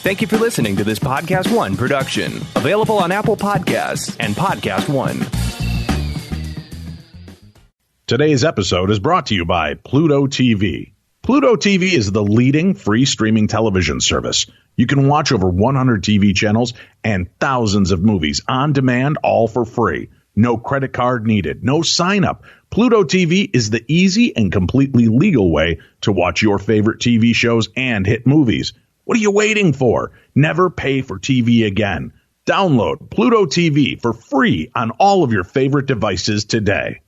Thank you for listening to this Podcast One production, available on Apple Podcasts and Podcast One. Today's episode is brought to you by Pluto TV. Pluto TV is the leading free streaming television service. You can watch over 100 TV channels and thousands of movies on demand, all for free. No credit card needed, no sign up. Pluto TV is the easy and completely legal way to watch your favorite TV shows and hit movies. What are you waiting for? Never pay for TV again. Download Pluto TV for free on all of your favorite devices today.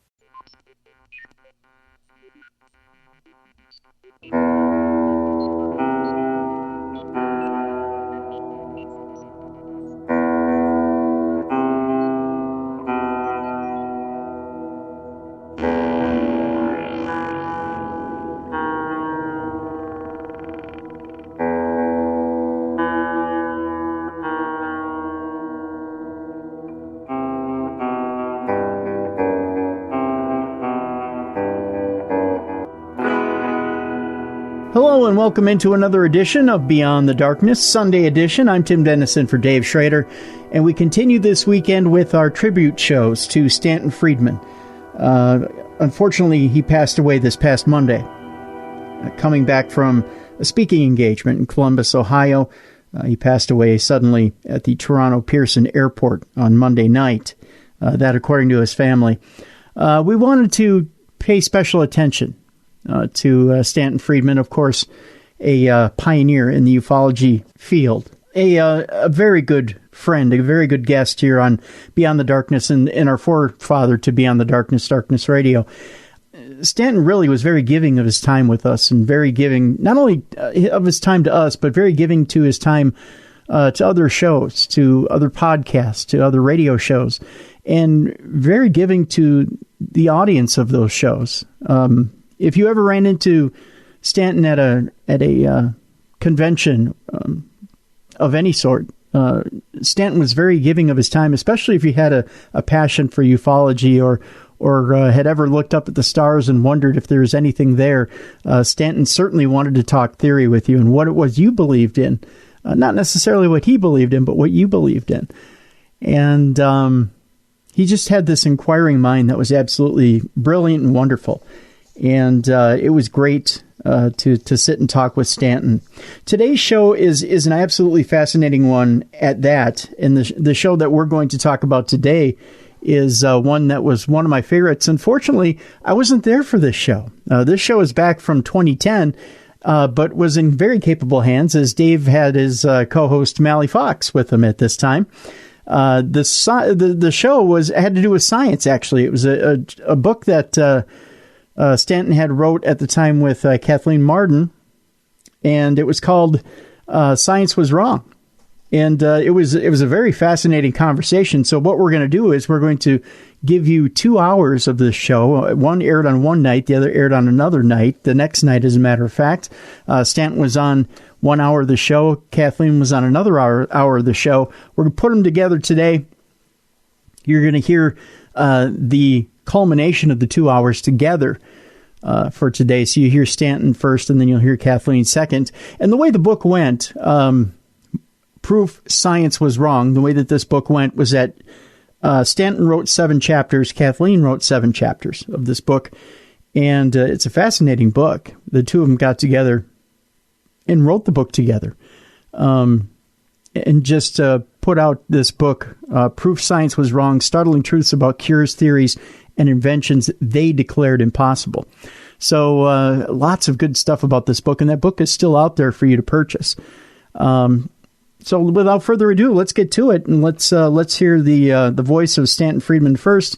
Hello and welcome into another edition of Beyond the Darkness, Sunday edition. I'm Tim Dennison for Dave Schrader, and we continue this weekend with our tribute shows to Stanton Friedman. Unfortunately, he passed away this past Monday, coming back from a speaking engagement in Columbus, Ohio. He passed away suddenly at the Toronto Pearson Airport on Monday night, that according to his family. We wanted to pay special attention to Stanton Friedman, of course, a pioneer in the ufology field, a very good friend, a very good guest here on Beyond the Darkness, and our forefather to Beyond the Darkness Radio. Stanton really was very giving of his time with us, and very giving not only of his time to us, but very giving to his time to other shows, to other podcasts, to other radio shows, and very giving to the audience of those shows. If you ever ran into Stanton at a convention of any sort, Stanton was very giving of his time, especially if you had a passion for ufology or had ever looked up at the stars and wondered if there was anything there. Stanton certainly wanted to talk theory with you and what it was you believed in. Not necessarily what he believed in, but what you believed in. And he just had this inquiring mind that was absolutely brilliant and wonderful. And it was great to sit and talk with Stanton. Today's show is an absolutely fascinating one at that. And the show that we're going to talk about today is one that was one of my favorites. Unfortunately, I wasn't there for this show. This show is back from 2010, but was in very capable hands as Dave had his co-host Mally Fox with him at this time. The show had to do with science, actually. It was a book that Stanton had wrote at the time with Kathleen Marden, and it was called Science Was Wrong. And it was a very fascinating conversation. So what we're going to do is we're going to give you 2 hours of this show. One aired on one night, the other aired on another night. The next night, as a matter of fact, Stanton was on 1 hour of the show. Kathleen was on another hour of the show. We're going to put them together today. You're going to hear the culmination of the 2 hours together for today. So you hear Stanton first, and then you'll hear Kathleen second. And the way the book went, Proof Science Was Wrong, the way that this book went was that Stanton wrote 7 chapters, Kathleen wrote 7 chapters of this book, and it's a fascinating book. The two of them got together and wrote the book together, and just put out this book, Proof Science Was Wrong, Startling Truths About Cures, Theories, and Inventions They Declared Impossible. So lots of good stuff about this book, and that book is still out there for you to purchase. So without further ado, let's get to it, and let's hear the voice of Stanton Friedman first,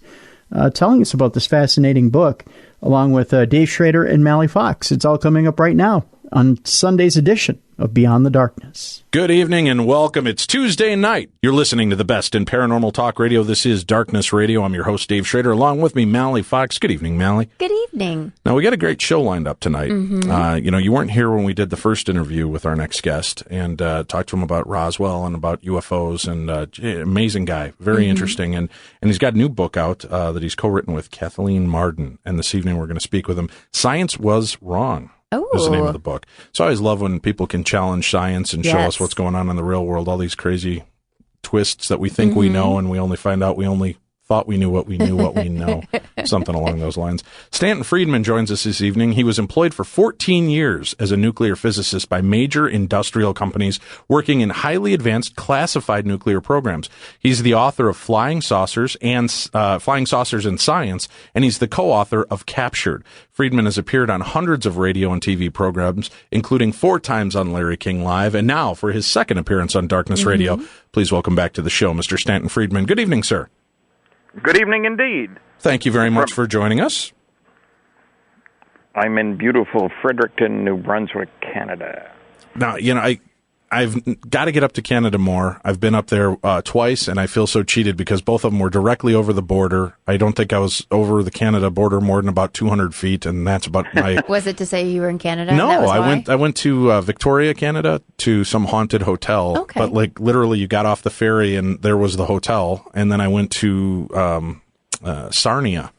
telling us about this fascinating book, along with Dave Schrader and Mally Fox. It's all coming up right now on Sunday's edition of Beyond the Darkness. Good evening and welcome. It's Tuesday night. You're listening to the best in paranormal talk radio. This is Darkness Radio. I'm your host, Dave Schrader. Along with me, Mally Fox. Good evening, Mally. Good evening. Now, we got a great show lined up tonight. Mm-hmm. You weren't here when we did the first interview with our next guest and talked to him about Roswell and about UFOs, and amazing guy, very interesting. And he's got a new book out that he's co-written with Kathleen Marden. And this evening we're going to speak with him. Science Was Wrong. is the name of the book. So I always love when people can challenge science and show us what's going on in the real world, all these crazy twists that we think we know, and we only find out we only thought we knew what we know. Something along those lines. Stanton Friedman joins us this evening. He was employed for 14 years as a nuclear physicist by major industrial companies working in highly advanced classified nuclear programs. He's the author of Flying Saucers in Science, and he's the co-author of Captured. Friedman has appeared on hundreds of radio and TV programs, including 4 times on Larry King Live, and now for his second appearance on Darkness Radio. Please welcome back to the show, Mr. Stanton Friedman. Good evening, sir. Good evening indeed. Thank you very much for joining us. I'm in beautiful Fredericton, New Brunswick, Canada. Now, I've got to get up to Canada more. I've been up there twice, and I feel so cheated because both of them were directly over the border. I don't think I was over the Canada border more than about 200 feet, and that's about my... Was it to say you were in Canada? No, I went to Victoria, Canada, to some haunted hotel. Okay. But literally, you got off the ferry, and there was the hotel, and then I went to Sarnia,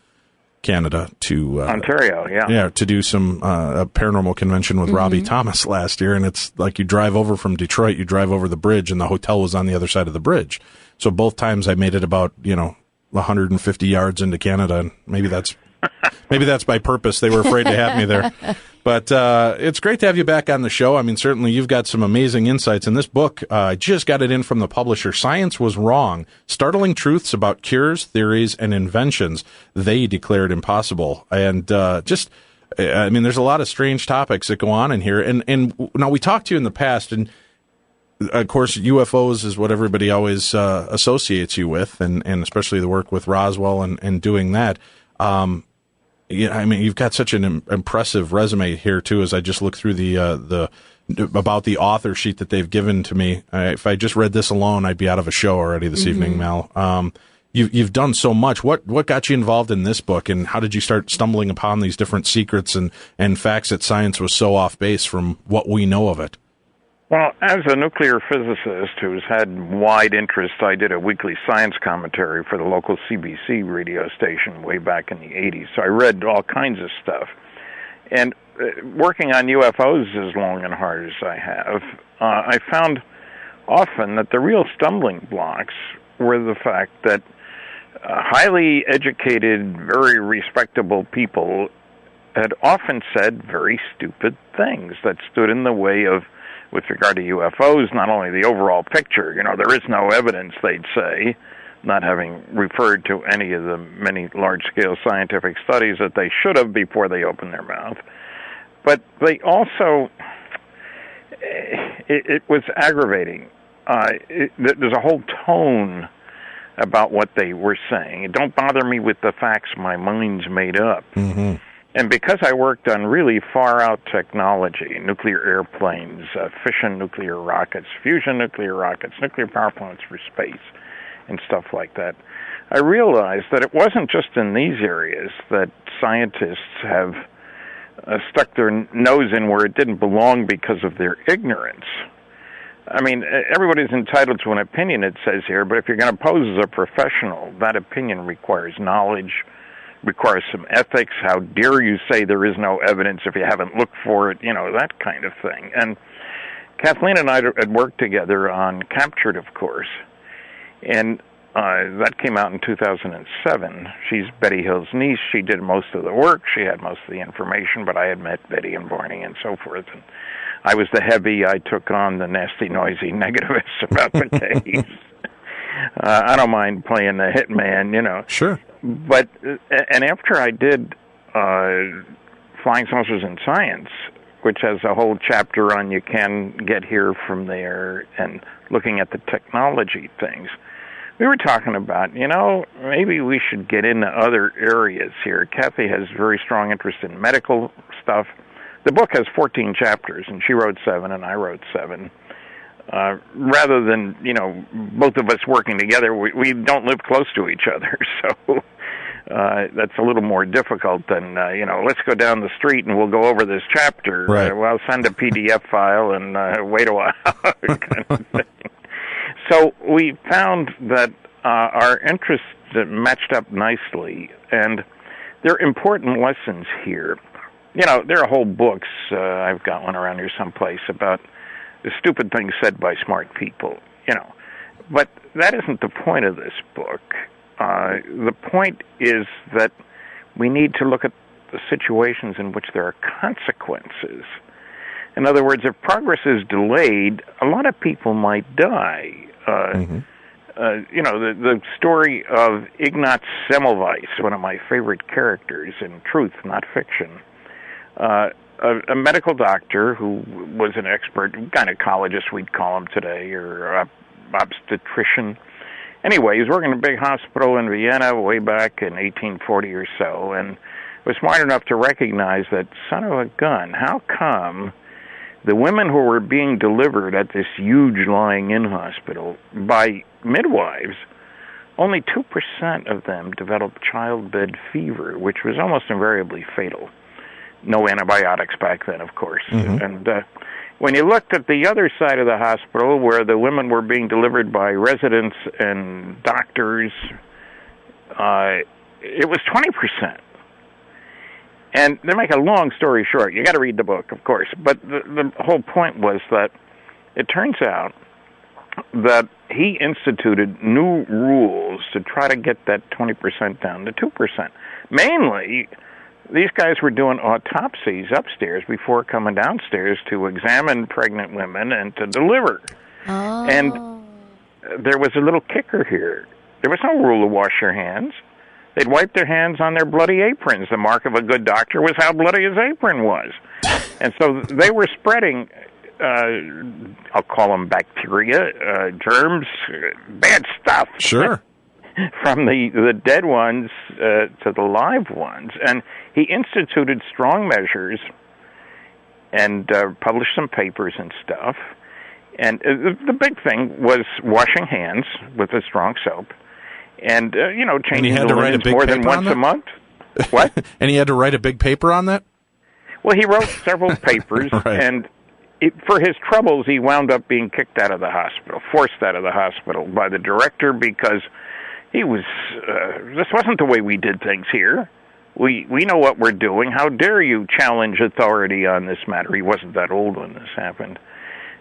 Canada, to Ontario, yeah, to do some a paranormal convention with Robbie Thomas last year, and it's like you drive over from Detroit, you drive over the bridge, and the hotel was on the other side of the bridge. So both times I made it about 150 yards into Canada, and maybe that's by purpose. They were afraid to have me there. But it's great to have you back on the show. I mean, certainly you've got some amazing insights. In this book, I just got it in from the publisher, Science Was Wrong, Startling Truths About Cures, Theories, and Inventions They Declared Impossible. And there's a lot of strange topics that go on in here. And now, we talked to you in the past, and of course, UFOs is what everybody always associates you with, and especially the work with Roswell and doing that. You've got such an impressive resume here too. As I just look through the about the author sheet that they've given to me, if I just read this alone, I'd be out of a show already this evening, Mel. You've done so much. What got you involved in this book, and how did you start stumbling upon these different secrets and facts that science was so off base from what we know of it? Well, as a nuclear physicist who's had wide interest, I did a weekly science commentary for the local CBC radio station way back in the 80s. So I read all kinds of stuff. And working on UFOs as long and hard as I have, I found often that the real stumbling blocks were the fact that highly educated, very respectable people had often said very stupid things that stood in the way of, with regard to UFOs, not only the overall picture, there is no evidence, they'd say, not having referred to any of the many large-scale scientific studies that they should have before they opened their mouth. But they also, it was aggravating. There's a whole tone about what they were saying. Don't bother me with the facts, my mind's made up. Mm-hmm. And because I worked on really far-out technology, nuclear airplanes, fission nuclear rockets, fusion nuclear rockets, nuclear power plants for space, and stuff like that, I realized that it wasn't just in these areas that scientists have stuck their nose in where it didn't belong because of their ignorance. I mean, everybody's entitled to an opinion, it says here, but if you're going to pose as a professional, that opinion requires knowledge, requires some ethics. How dare you say there is no evidence if you haven't looked for it, that kind of thing. And Kathleen and I had worked together on Captured, of course, and that came out in 2007. She's Betty Hill's niece. She did most of the work. She had most of the information, but I had met Betty and Barney and so forth. And I was the heavy. I took on the nasty, noisy negativists about the case. I don't mind playing the hitman, Sure. But, and after I did Flying Saucers in Science, which has a whole chapter on you can get here from there and looking at the technology things, we were talking about, maybe we should get into other areas here. Kathy has very strong interest in medical stuff. The book has 14 chapters, and she wrote 7, and I wrote 7. Rather than, both of us working together, we don't live close to each other, so that's a little more difficult than, let's go down the street and we'll go over this chapter. Right. Well, send a PDF file and wait a while, kind of thing. So we found that our interests matched up nicely, and there are important lessons here. there are whole books. I've got one around here someplace about the stupid things said by smart people. But that isn't the point of this book. The point is that we need to look at the situations in which there are consequences. In other words, if progress is delayed, a lot of people might die. The story of Ignaz Semmelweis, one of my favorite characters in truth, not fiction, a medical doctor who was an expert gynecologist, we'd call him today, or obstetrician. Anyway, he was working in a big hospital in Vienna way back in 1840 or so, and was smart enough to recognize that, son of a gun, how come the women who were being delivered at this huge lying-in hospital by midwives, only 2% of them developed childbed fever, which was almost invariably fatal. No antibiotics back then, of course. And when you looked at the other side of the hospital, where the women were being delivered by residents and doctors, it was 20%. And to make a long story short, you got to read the book, of course, but the whole point was that it turns out that he instituted new rules to try to get that 20% down to 2%. Mainly, these guys were doing autopsies upstairs before coming downstairs to examine pregnant women and to deliver. Oh. And there was a little kicker here. There was no rule to wash your hands. They'd wipe their hands on their bloody aprons. The mark of a good doctor was how bloody his apron was. And so they were spreading, I'll call them bacteria, germs, bad stuff. Sure. From the dead ones to the live ones. And he instituted strong measures and published some papers and stuff. And the big thing was washing hands with a strong soap. And, changing the linens more than once a month. What? And he had to write a big paper on that? Well, he wrote several papers, Right. And for his troubles, he wound up being kicked out of the hospital, forced out of the hospital by the director because he was, this wasn't the way we did things here. We know what we're doing. How dare you challenge authority on this matter? He wasn't that old when this happened.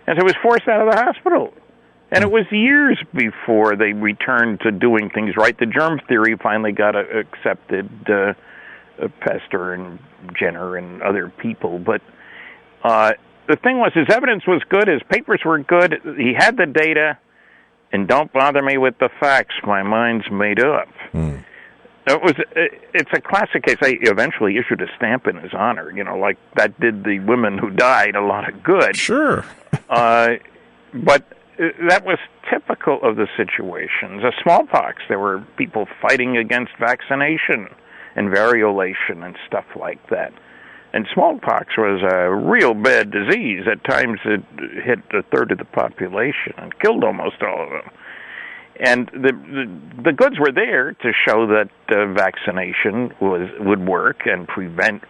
And so he was forced out of the hospital. And it was years before they returned to doing things right. The germ theory finally got accepted, Pester and Jenner and other people. But the thing was, his evidence was good, his papers were good, he had the data, and don't bother me with the facts, my mind's made up. It's a classic case. I eventually issued a stamp in his honor, like that did the women who died a lot of good. Sure. But that was typical of the situations. A smallpox, there were people fighting against vaccination and variolation and stuff like that. And smallpox was a real bad disease. At times it hit a third of the population and killed almost all of them. And the goods were there to show that vaccination would work and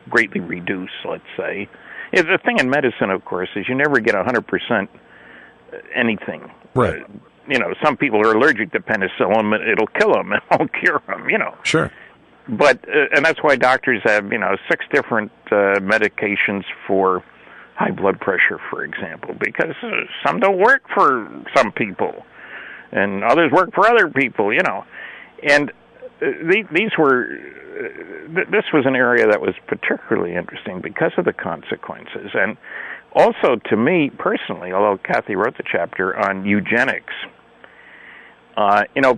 greatly reduce, let's say. The thing in medicine, of course, is you never get 100% anything. Right. Some people are allergic to penicillin, it'll kill them, it won't cure them, Sure. But, and that's why doctors have, 6 different medications for high blood pressure, for example, because some don't work for some people, and others work for other people, And this was an area that was particularly interesting because of the consequences. And also, to me personally, although Kathy wrote the chapter on eugenics,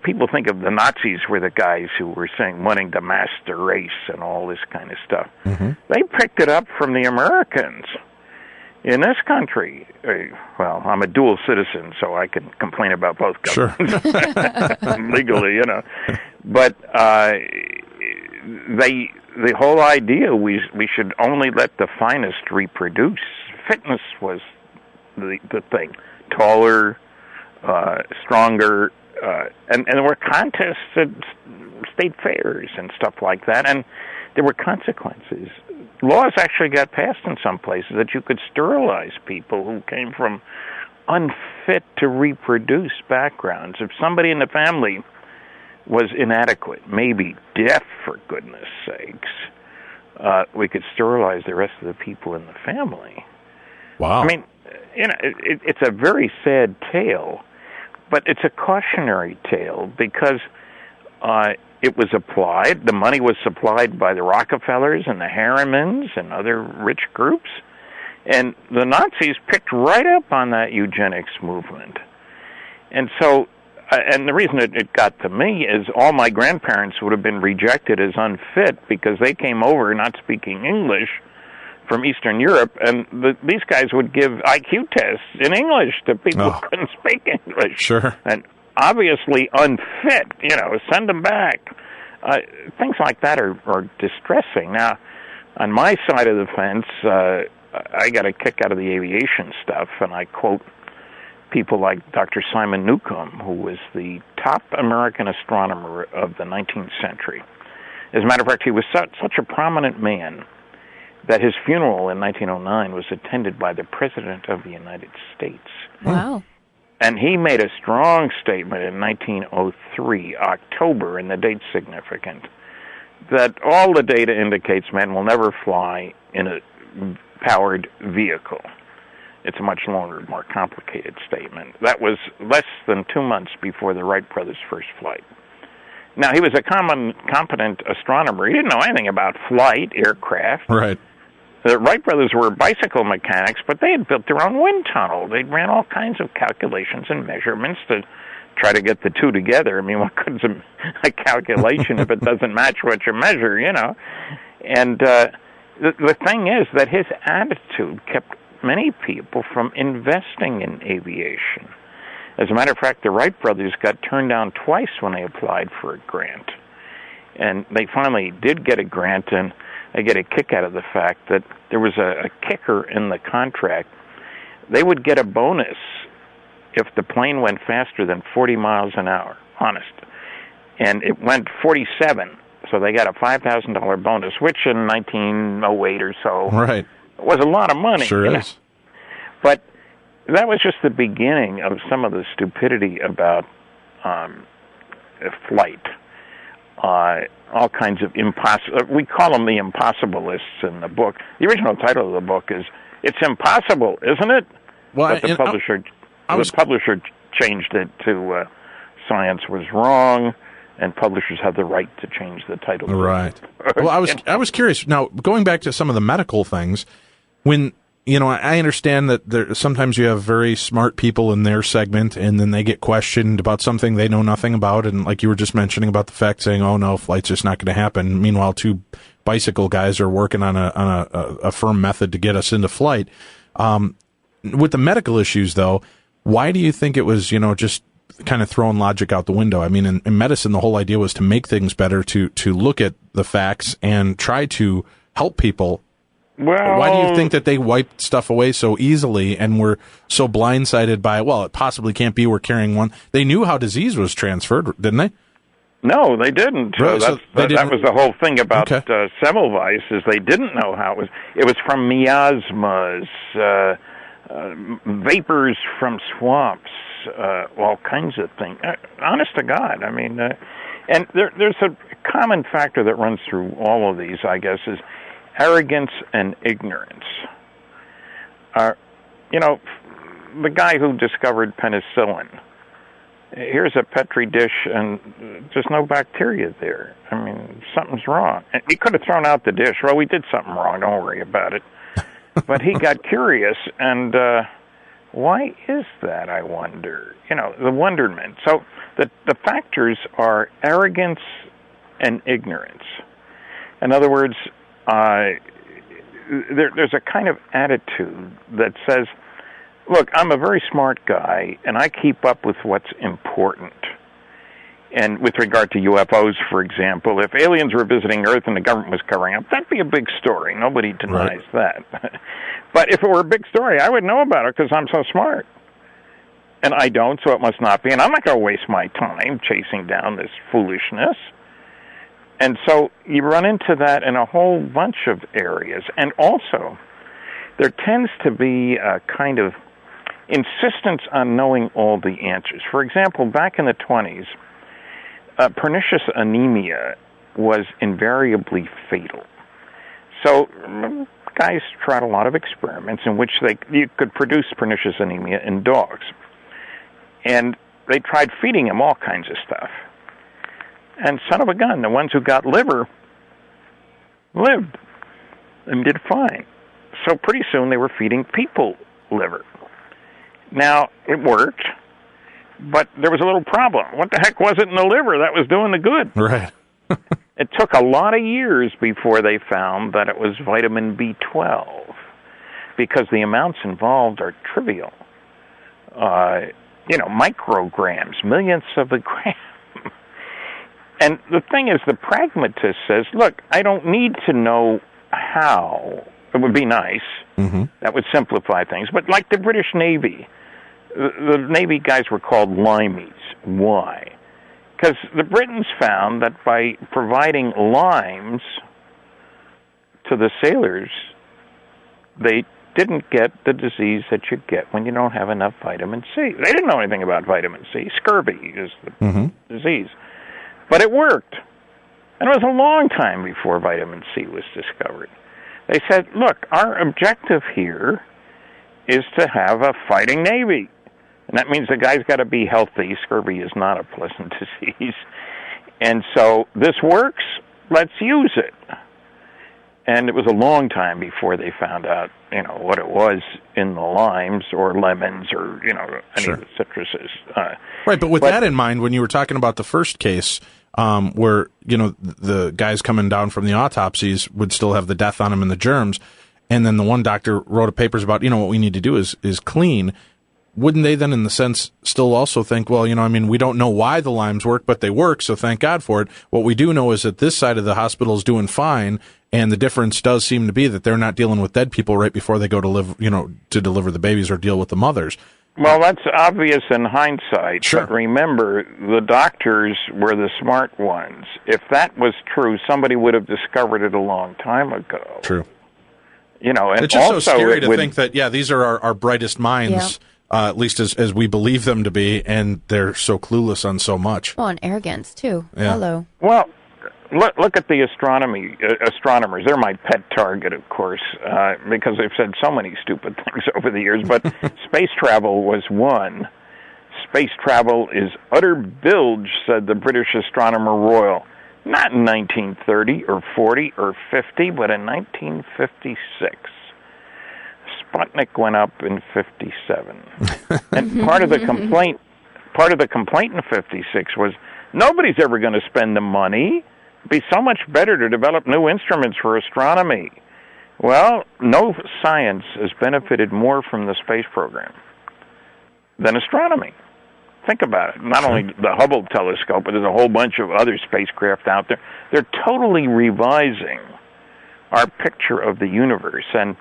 people think of the Nazis were the guys who were wanting to master the race and all this kind of stuff. Mm-hmm. They picked it up from the Americans in this country. Well, I'm a dual citizen, so I can complain about both governments. Sure. Legally, But the whole idea, we should only let the finest reproduce. Fitness was the thing. Taller, stronger, and there were contests at state fairs and stuff like that, and there were consequences. Laws actually got passed in some places that you could sterilize people who came from unfit to reproduce backgrounds. If somebody in the family was inadequate, maybe deaf, for goodness sakes, we could sterilize the rest of the people in the family. Wow. I mean, it's a very sad tale, but it's a cautionary tale because it was applied. The money was supplied by the Rockefellers and the Harrimans and other rich groups, and the Nazis picked right up on that eugenics movement. And so, and the reason it got to me is all my grandparents would have been rejected as unfit because they came over not speaking English from Eastern Europe, and these guys would give IQ tests in English to people who couldn't speak English. Sure. And obviously unfit, send them back. Things like that are distressing. Now, on my side of the fence, I got a kick out of the aviation stuff, and I quote people like Dr. Simon Newcomb, who was the top American astronomer of the 19th century. As a matter of fact, he was such a prominent man that his funeral in 1909 was attended by the President of the United States. Wow. And he made a strong statement in 1903, October, and the date's significant, that all the data indicates man will never fly in a powered vehicle. It's a much longer, more complicated statement. That was less than 2 months before the Wright brothers' first flight. Now, he was a competent astronomer. He didn't know anything about flight, aircraft. Right. The Wright brothers were bicycle mechanics, but they had built their own wind tunnel. They ran all kinds of calculations and measurements to try to get the two together. I mean, what good's a calculation if it doesn't match what you measure, And the thing is that his attitude kept many people from investing in aviation. As a matter of fact, the Wright brothers got turned down twice when they applied for a grant. And they finally did get a grant, and I get a kick out of the fact that there was a kicker in the contract. They would get a bonus if the plane went faster than 40 miles an hour, honest. And it went 47, so they got a $5,000 bonus, which in 1908 or so was a lot of money. Sure is. But that was just the beginning of some of the stupidity about flight. All kinds of we call them the impossibilists in the book. The original title of the book is "It's Impossible, Isn't It?" Well, but the publisher changed it to "Science Was Wrong," and publishers have the right to change the title. Right. Well, I was curious. Now, going back to some of the medical things, when I understand that sometimes you have very smart people in their segment, and then they get questioned about something they know nothing about, and like you were just mentioning about the fact saying, "Oh no, flight's just not going to happen." Meanwhile, two bicycle guys are working on a firm method to get us into flight. With the medical issues, though, why do you think it was just kind of throwing logic out the window? I mean, in medicine, the whole idea was to make things better, to look at the facts and try to help people. Well, why do you think that they wiped stuff away so easily and were so blindsided by, well, it possibly can't be, we're carrying one? They knew how disease was transferred, didn't they? No, they didn't. Really? That was the whole thing about Semmelweis, is they didn't know how it was. It was from miasmas, vapors from swamps, all kinds of things. Honest to God, I mean, and there's a common factor that runs through all of these, I guess, is arrogance and ignorance. The guy who discovered penicillin, here's a Petri dish and there's no bacteria there. I mean, something's wrong. And he could have thrown out the dish. Well, we did something wrong, don't worry about it. But he got curious, and why is that, I wonder? The wonderment. So the factors are arrogance and ignorance. In other words, there's a kind of attitude that says, look, I'm a very smart guy, and I keep up with what's important. And with regard to UFOs, for example, if aliens were visiting Earth and the government was covering up, that'd be a big story. Nobody denies that. But if it were a big story, I would know about it because I'm so smart. And I don't, so it must not be. And I'm not going to waste my time chasing down this foolishness. And so you run into that in a whole bunch of areas. And also, there tends to be a kind of insistence on knowing all the answers. For example, back in the 20s, pernicious anemia was invariably fatal. So guys tried a lot of experiments in which you could produce pernicious anemia in dogs. And they tried feeding them all kinds of stuff. And son of a gun, the ones who got liver lived and did fine. So pretty soon they were feeding people liver. Now, it worked, but there was a little problem. What the heck was it in the liver that was doing the good? Right. It took a lot of years before they found that it was vitamin B12, because the amounts involved are trivial. Micrograms, millionths of a gram. And the thing is, the pragmatist says, look, I don't need to know how. It would be nice. Mm-hmm. That would simplify things. But like the British Navy, the Navy guys were called limeys. Why? Because the Britons found that by providing limes to the sailors, they didn't get the disease that you get when you don't have enough vitamin C. They didn't know anything about vitamin C. Scurvy is the disease. But it worked. And it was a long time before vitamin C was discovered. They said, look, our objective here is to have a fighting Navy. And that means the guy's got to be healthy. Scurvy is not a pleasant disease. And so this works. Let's use it. And it was a long time before they found out, what it was in the limes or lemons or, any of the citruses. Right, but with that in mind, when you were talking about the first case, where, the guys coming down from the autopsies would still have the death on them and the germs, and then the one doctor wrote papers about, what we need to do is clean. Wouldn't they then, in the sense, still also think, well, we don't know why the limes work, but they work, so thank God for it. What we do know is that this side of the hospital is doing fine, and the difference does seem to be that they're not dealing with dead people right before they go to to deliver the babies or deal with the mothers. Well, that's obvious in hindsight. Sure. But remember, the doctors were the smart ones. If that was true, somebody would have discovered it a long time ago. True. And it's just also so scary to think that, these are our brightest minds. Yeah. At least as we believe them to be, and they're so clueless on so much. Oh, and arrogance, too. Yeah. Hello. Well, look at the astronomers. They're my pet target, of course, because they've said so many stupid things over the years, but space travel was one. Space travel is utter bilge, said the British Astronomer Royal. Not in 1930 or 40 or 50, but in 1956. Sputnik went up in 57. And part of the complaint in 56 was nobody's ever going to spend the money. It'd be so much better to develop new instruments for astronomy. Well, no science has benefited more from the space program than astronomy. Think about it. Not only the Hubble telescope, but there's a whole bunch of other spacecraft out there. They're totally revising our picture of the universe. And,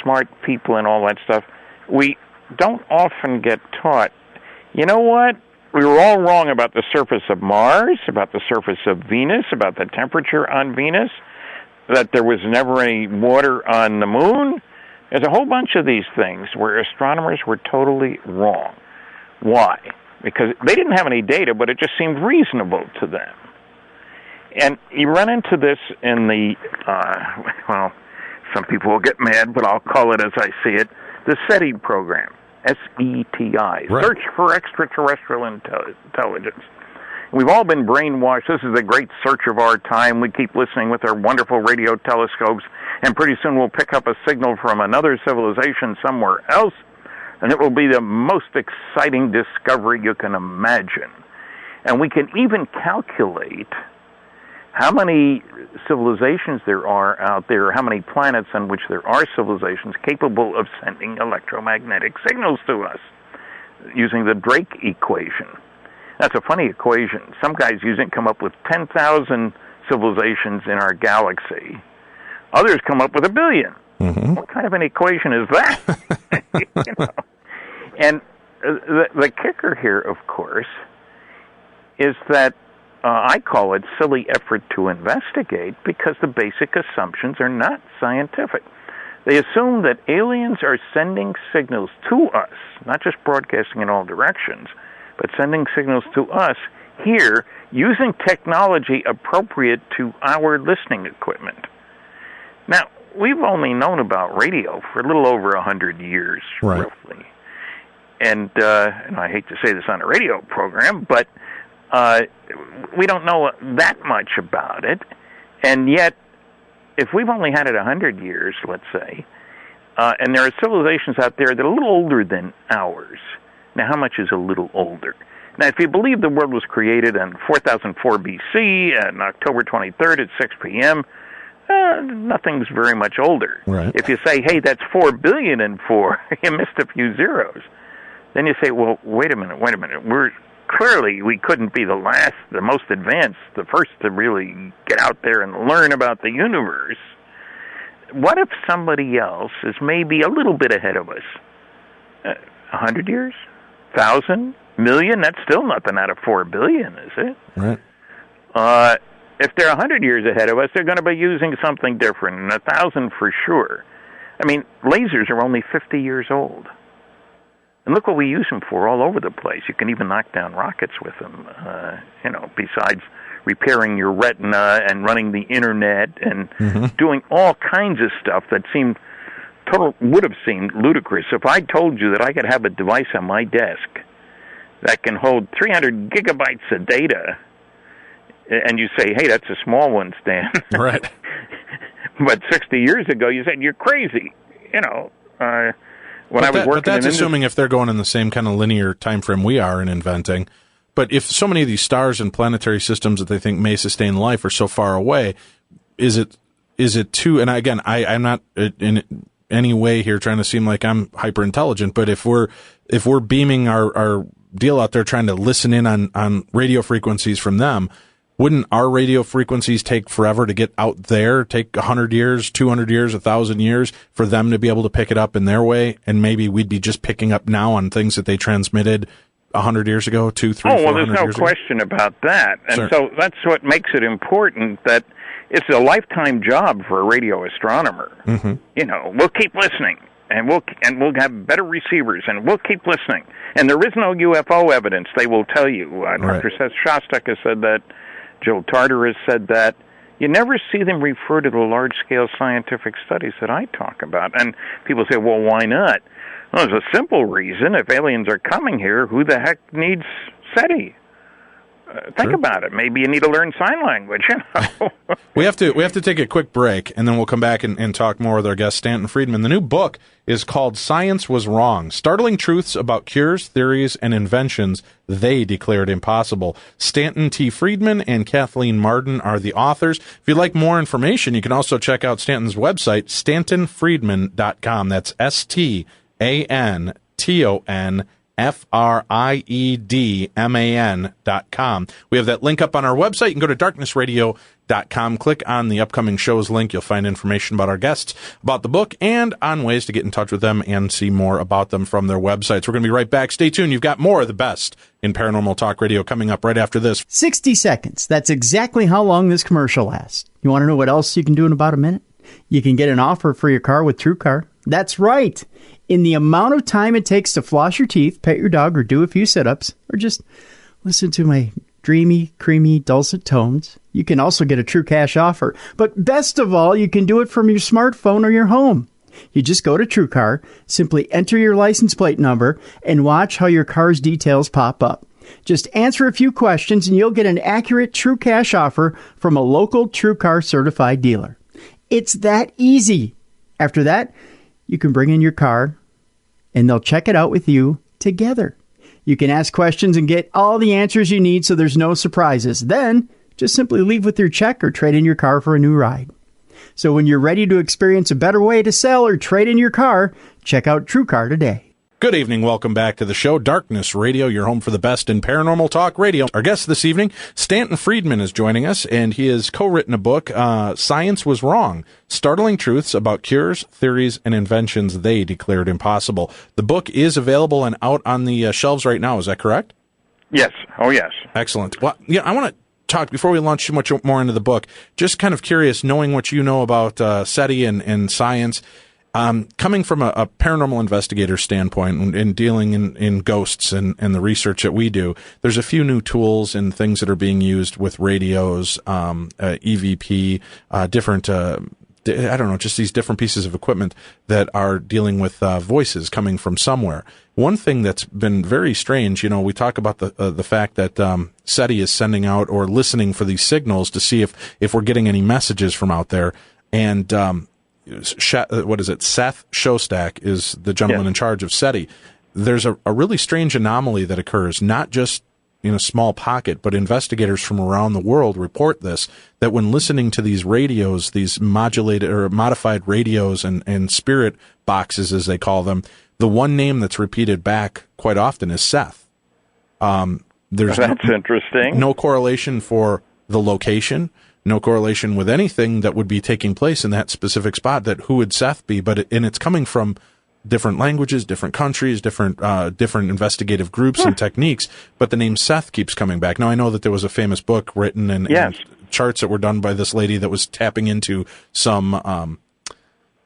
smart people and all that stuff, we don't often get taught, you know what? We were all wrong about the surface of Mars, about the surface of Venus, about the temperature on Venus, that there was never any water on the moon. There's a whole bunch of these things where astronomers were totally wrong. Why? Because they didn't have any data, but it just seemed reasonable to them. And you run into this in the, some people will get mad, but I'll call it as I see it, the SETI program, SETI, right. Search for Extraterrestrial Intelligence. We've all been brainwashed. This is the great search of our time. We keep listening with our wonderful radio telescopes, and pretty soon we'll pick up a signal from another civilization somewhere else, and it will be the most exciting discovery you can imagine. And we can even calculate how many civilizations there are out there, how many planets on which there are civilizations capable of sending electromagnetic signals to us using the Drake equation. That's a funny equation. Some guys come up with 10,000 civilizations in our galaxy. Others come up with 1 billion. Mm-hmm. What kind of an equation is that? And the kicker here, of course, is that I call it silly effort to investigate because the basic assumptions are not scientific. They assume that aliens are sending signals to us, not just broadcasting in all directions, but sending signals to us here using technology appropriate to our listening equipment. Now, we've only known about radio for a little over 100 years, right, roughly. And I hate to say this on a radio program, but we don't know that much about it. And yet, if we've only had it 100 years, let's say, and there are civilizations out there that are a little older than ours. Now, how much is a little older? Now, if you believe the world was created in 4004 BC and October 23rd at 6 p.m., nothing's very much older. Right. If you say, hey, that's 4 billion and 4, you missed a few zeros. Then you say, well, wait a minute. We couldn't be the last, the most advanced, the first to really get out there and learn about the universe. What if somebody else is maybe a little bit ahead of us? 100 years? 1,000? Million? That's still nothing out of 4 billion, is it? Right. If they're 100 years ahead of us, they're going to be using something different, and 1,000 for sure. I mean, lasers are only 50 years old. And look what we use them for all over the place. You can even knock down rockets with them, besides repairing your retina and running the internet and doing all kinds of stuff that would have seemed ludicrous. If I told you that I could have a device on my desk that can hold 300 gigabytes of data, and you say, hey, that's a small one, Stan. Right. But 60 years ago, you said, you're crazy. But that's assuming if they're going in the same kind of linear time frame we are in inventing. But if so many of these stars and planetary systems that they think may sustain life are so far away, is it too? And again, I'm not in any way here trying to seem like I'm hyper intelligent. But if we're beaming our deal out there trying to listen in on radio frequencies from them, wouldn't our radio frequencies take forever to get out there, take 100 years, 200 years, 1,000 years for them to be able to pick it up in their way? And maybe we'd be just picking up now on things that they transmitted 100 years ago, 200, 300, 400 years ago. There's no question about that. And sure. So that's what makes it important that it's a lifetime job for a radio astronomer. Mm-hmm. We'll keep listening, and we'll have better receivers, and we'll keep listening. And there is no UFO evidence, they will tell you. Dr. Seth Shostak has said that. Joe Tarter has said that. You never see them refer to the large-scale scientific studies that I talk about. And people say, well, why not? Well, there's a simple reason. If aliens are coming here, who the heck needs SETI? Think about it. Maybe you need to learn sign language. We have to take a quick break, and then we'll come back and talk more with our guest, Stanton Friedman. The new book is called Science Was Wrong, Startling Truths About Cures, Theories, and Inventions They Declared Impossible. Stanton T. Friedman and Kathleen Marden are the authors. If you'd like more information, you can also check out Stanton's website, stantonfriedman.com. That's STANTONFRIEDMAN.com. We have that link up on our website. You can go to darknessradio.com, click on the upcoming shows link. You'll find information about our guests, about the book, and on ways to get in touch with them and see more about them from their websites. We're going to be right back. Stay tuned. You've got more of the best in Paranormal Talk Radio coming up right after this. 60 seconds. That's exactly how long this commercial lasts. You want to know what else you can do in about a minute? You can get an offer for your car with TrueCar. That's right. In the amount of time it takes to floss your teeth, pet your dog, or do a few sit-ups, or just listen to my dreamy, creamy, dulcet tones, you can also get a true cash offer. But best of all, you can do it from your smartphone or your home. You just go to TrueCar, simply enter your license plate number, and watch how your car's details pop up. Just answer a few questions, and you'll get an accurate true cash offer from a local TrueCar certified dealer. It's that easy. After that, you can bring in your car, and they'll check it out with you together. You can ask questions and get all the answers you need so there's no surprises. Then, just simply leave with your check or trade in your car for a new ride. So when you're ready to experience a better way to sell or trade in your car, check out TrueCar today. Good evening. Welcome back to the show, Darkness Radio, your home for the best in paranormal talk radio. Our guest this evening, Stanton Friedman, is joining us, and he has co-written a book, Science Was Wrong, Startling Truths About Cures, Theories, and Inventions They Declared Impossible. The book is available and out on the shelves right now. Is that correct? Yes. Oh, yes. Excellent. Well, yeah, I want to talk, before we launch much more into the book, just kind of curious, knowing what you know about SETI and science, coming from a paranormal investigator standpoint and dealing in ghosts and the research that we do, there's a few new tools and things that are being used with radios, EVP, different I don't know, just these different pieces of equipment that are dealing with voices coming from somewhere. One thing that's been very strange, we talk about the fact that SETI is sending out or listening for these signals to see if we're getting any messages from out there. And what is it? Seth Shostak is the gentleman in charge of SETI. There's a really strange anomaly that occurs, not just in a small pocket, but investigators from around the world report this, that when listening to these radios, these modulated or modified radios and spirit boxes, as they call them, the one name that's repeated back quite often is Seth. That's interesting. No correlation for the location, no correlation with anything that would be taking place in that specific spot, that who would Seth be, and it's coming from different languages, different countries, different investigative groups and techniques, but the name Seth keeps coming back. Now, I know that there was a famous book written and charts that were done by this lady that was tapping into some,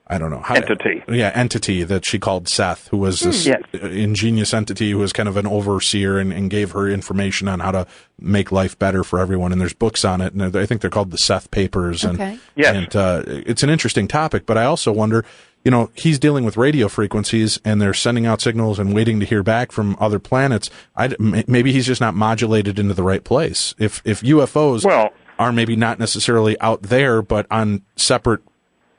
entity that she called Seth, who was this ingenious entity who was kind of an overseer and gave her information on how to make life better for everyone. And there's books on it, and I think they're called the Seth Papers. And it's an interesting topic, but I also wonder, he's dealing with radio frequencies, and they're sending out signals and waiting to hear back from other planets. Maybe he's just not modulated into the right place. If UFOs are maybe not necessarily out there, but on separate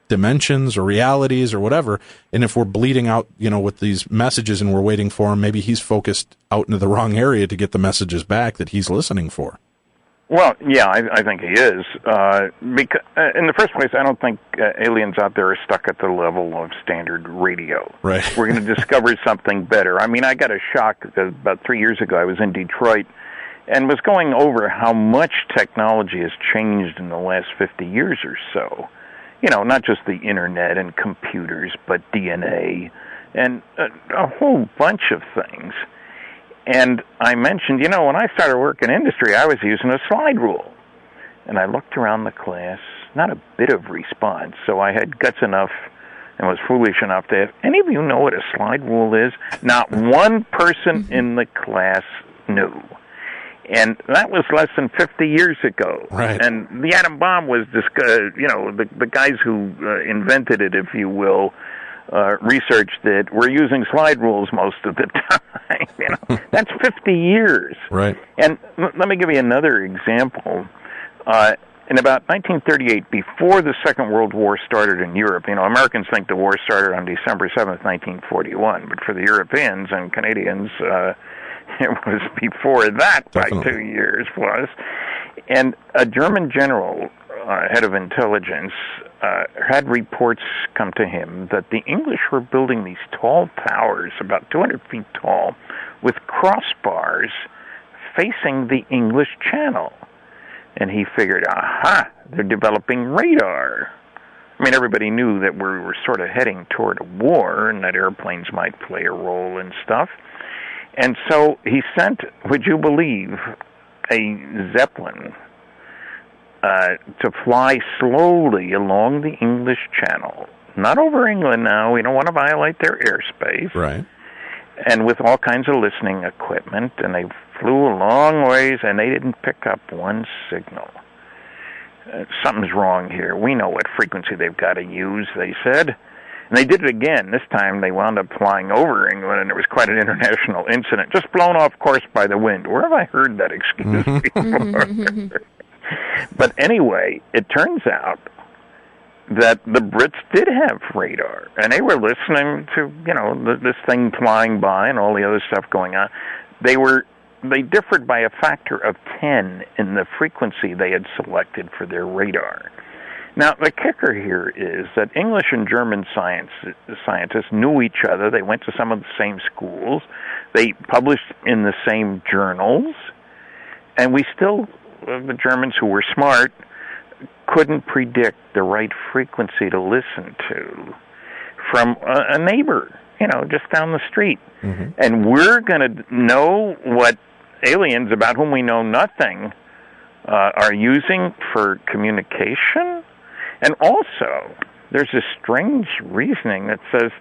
dimensions or realities or whatever, and if we're bleeding out, with these messages and we're waiting for him, maybe he's focused out into the wrong area to get the messages back that he's listening for. Well, yeah, I think he is. Because, in the first place, I don't think aliens out there are stuck at the level of standard radio. Right. We're going to discover something better. I mean, I got a shock about 3 years ago. I was in Detroit and was going over how much technology has changed in the last 50 years or so. Not just the internet and computers, but DNA and a whole bunch of things. And I mentioned, when I started working in industry, I was using a slide rule. And I looked around the class, not a bit of response, so I had guts enough and was foolish enough to ask, any of you know what a slide rule is? Not one person in the class knew. And that was less than 50 years ago. Right. And the atom bomb was, the guys who invented it, if you will, researched it, were using slide rules most of the time. That's 50 years. Right. And let me give you another example. In about 1938, before the Second World War started in Europe, Americans think the war started on December 7th, 1941, but for the Europeans and Canadians, it was before that by 2 years plus. And a German general, head of intelligence, had reports come to him that the English were building these tall towers, about 200 feet tall, with crossbars facing the English Channel. And he figured, they're developing radar. I mean, everybody knew that we were sort of heading toward a war and that airplanes might play a role and stuff. And so he sent, would you believe, a Zeppelin to fly slowly along the English Channel. Not over England now. We don't want to violate their airspace. Right. And with all kinds of listening equipment, and they flew a long ways, and they didn't pick up one signal. Something's wrong here. We know what frequency they've got to use, they said. And they did it again. This time they wound up flying over England, and it was quite an international incident, just blown off course by the wind. Where have I heard that excuse before? But anyway, it turns out that the Brits did have radar, and they were listening to, this thing flying by and all the other stuff going on. They differed by a factor of 10 in the frequency they had selected for their radar. Now, the kicker here is that English and German scientists knew each other. They went to some of the same schools. They published in the same journals. And we still, the Germans who were smart, couldn't predict the right frequency to listen to from a neighbor, just down the street. Mm-hmm. And we're going to know what aliens, about whom we know nothing, are using for communication? And also, there's this strange reasoning that says,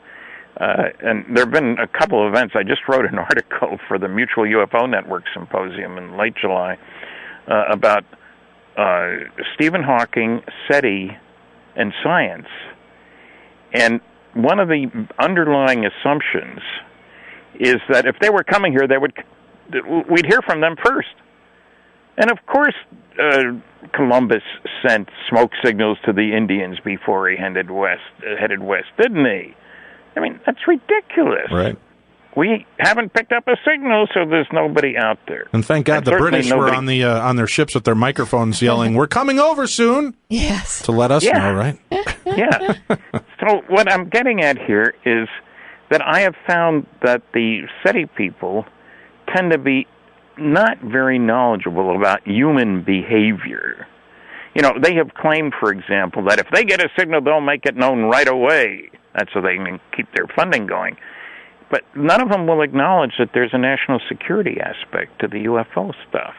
and there have been a couple of events. I just wrote an article for the Mutual UFO Network Symposium in late July about Stephen Hawking, SETI, and science. And one of the underlying assumptions is that if they were coming here, we'd hear from them first. And of course, Columbus sent smoke signals to the Indians before he headed west, didn't he? I mean, that's ridiculous. Right. We haven't picked up a signal, so there's nobody out there. And thank God the British were on their ships with their microphones yelling, "We're coming over soon." Yes. To let us know, right? Yeah. So what I'm getting at here is that I have found that the SETI people tend to be not very knowledgeable about human behavior. You know, they have claimed, for example, that if they get a signal, they'll make it known right away. That's so they can keep their funding going. But none of them will acknowledge that there's a national security aspect to the UFO stuff.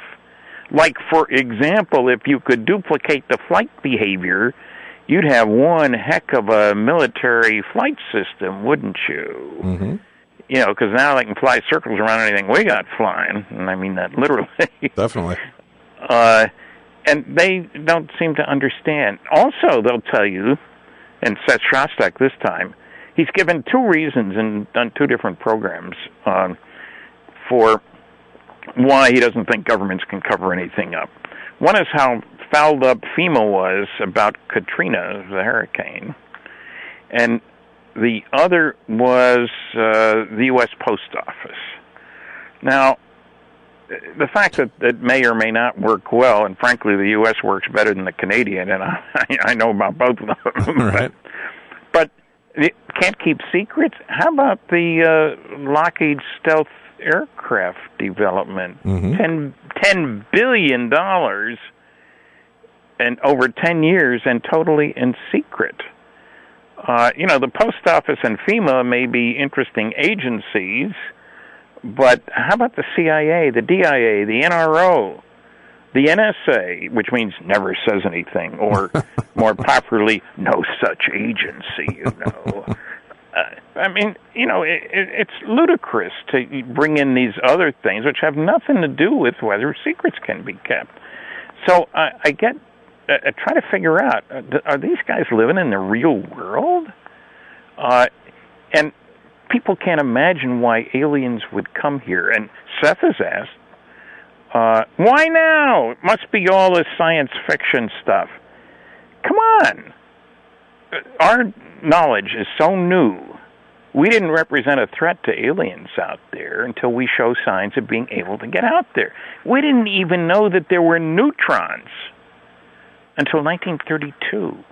Like, for example, if you could duplicate the flight behavior, you'd have one heck of a military flight system, wouldn't you? Mm-hmm. You know, because now they can fly circles around anything we got flying, and I mean that literally. Definitely. And they don't seem to understand. Also, they'll tell you, and Seth Shostak this time, he's given two reasons and done two different programs for why he doesn't think governments can cover anything up. One is how fouled up FEMA was about Katrina, the hurricane, and the other was the U.S. Post Office. Now, the fact that it may or may not work well, and frankly the U.S. works better than the Canadian, and I know about both of them. Right. But it can't keep secrets. How about the Lockheed stealth aircraft development? Mm-hmm. $10 billion and over 10 years and totally in secret. You know, the Post Office and FEMA may be interesting agencies, but how about the CIA, the DIA, the NRO, the NSA, which means never says anything, or more popularly, no such agency, you know. I mean, you know, it's ludicrous to bring in these other things which have nothing to do with whether secrets can be kept. So I try to figure out, are these guys living in the real world? And people can't imagine why aliens would come here. And Seth has asked, why now? It must be all this science fiction stuff. Come on. Our knowledge is so new. We didn't represent a threat to aliens out there until we show signs of being able to get out there. We didn't even know that there were neutrons until 1932.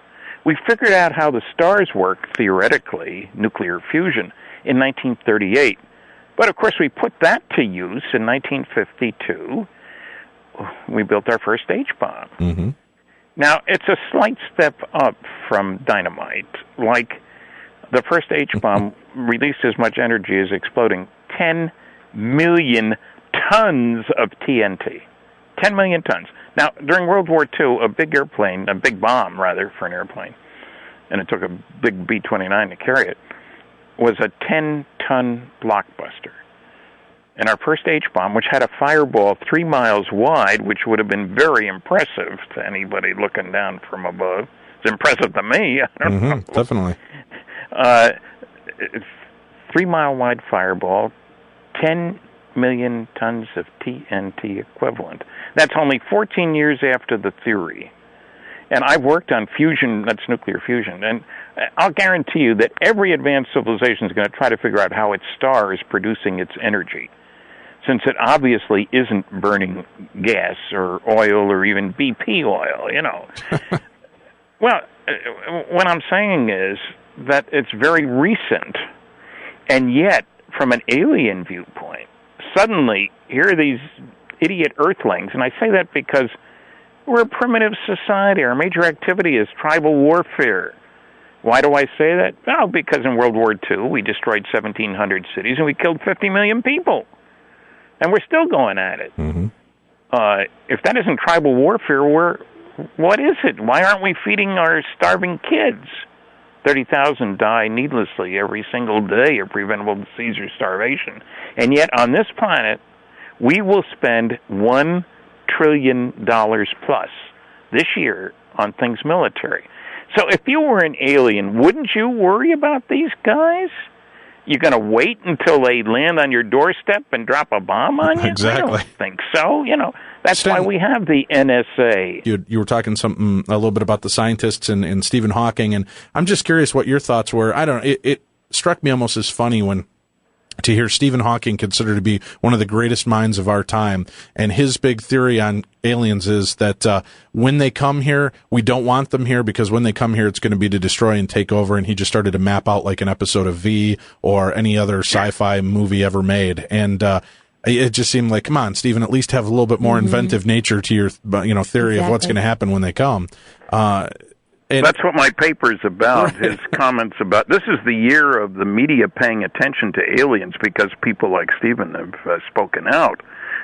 We figured out how the stars work, theoretically, nuclear fusion, in 1938. But, of course, we put that to use in 1952. We built our first H-bomb. Mm-hmm. Now, it's a slight step up from dynamite. Like, the first H-bomb released as much energy as exploding 10 million tons of TNT. 10 million tons. Now, during World War II, a big bomb, for an airplane, and it took a big B-29 to carry it, was a 10-ton blockbuster. And our first H-bomb, which had a fireball 3 miles wide, which would have been very impressive to anybody looking down from above. It's impressive to me. I don't know. Definitely. 3 mile wide fireball, 10 million tons of TNT equivalent. That's only 14 years after the theory. And I've worked on fusion, that's nuclear fusion, and I'll guarantee you that every advanced civilization is going to try to figure out how its star is producing its energy, since it obviously isn't burning gas or oil or even BP oil, you know. Well, what I'm saying is that it's very recent, and yet, from an alien viewpoint, suddenly, here are these idiot Earthlings, and I say that because we're a primitive society. Our major activity is tribal warfare. Why do I say that? Well, because in World War II, we destroyed 1,700 cities and we killed 50 million people. And we're still going at it. Mm-hmm. If that isn't tribal warfare, what is it? Why aren't we feeding our starving kids? 30,000 die needlessly every single day of preventable disease or starvation. And yet, on this planet, we will spend $1 trillion plus this year on things military. So if you were an alien, wouldn't you worry about these guys? You're going to wait until they land on your doorstep and drop a bomb on you? Exactly. I don't think so. That's Stanton, why we have the NSA. You were talking a little bit about the scientists and Stephen Hawking, and I'm just curious what your thoughts were. I don't know. It struck me almost as funny to hear Stephen Hawking considered to be one of the greatest minds of our time, and his big theory on aliens is that when they come here, we don't want them here, because when they come here, it's going to be to destroy and take over, and he just started to map out like an episode of V or any other sci-fi movie ever made, and it just seemed like, come on, Stephen, at least have a little bit more inventive nature to your theory of what's going to happen when they come. That's what my paper's about, his comments about, this is the year of the media paying attention to aliens because people like Stephen have spoken out.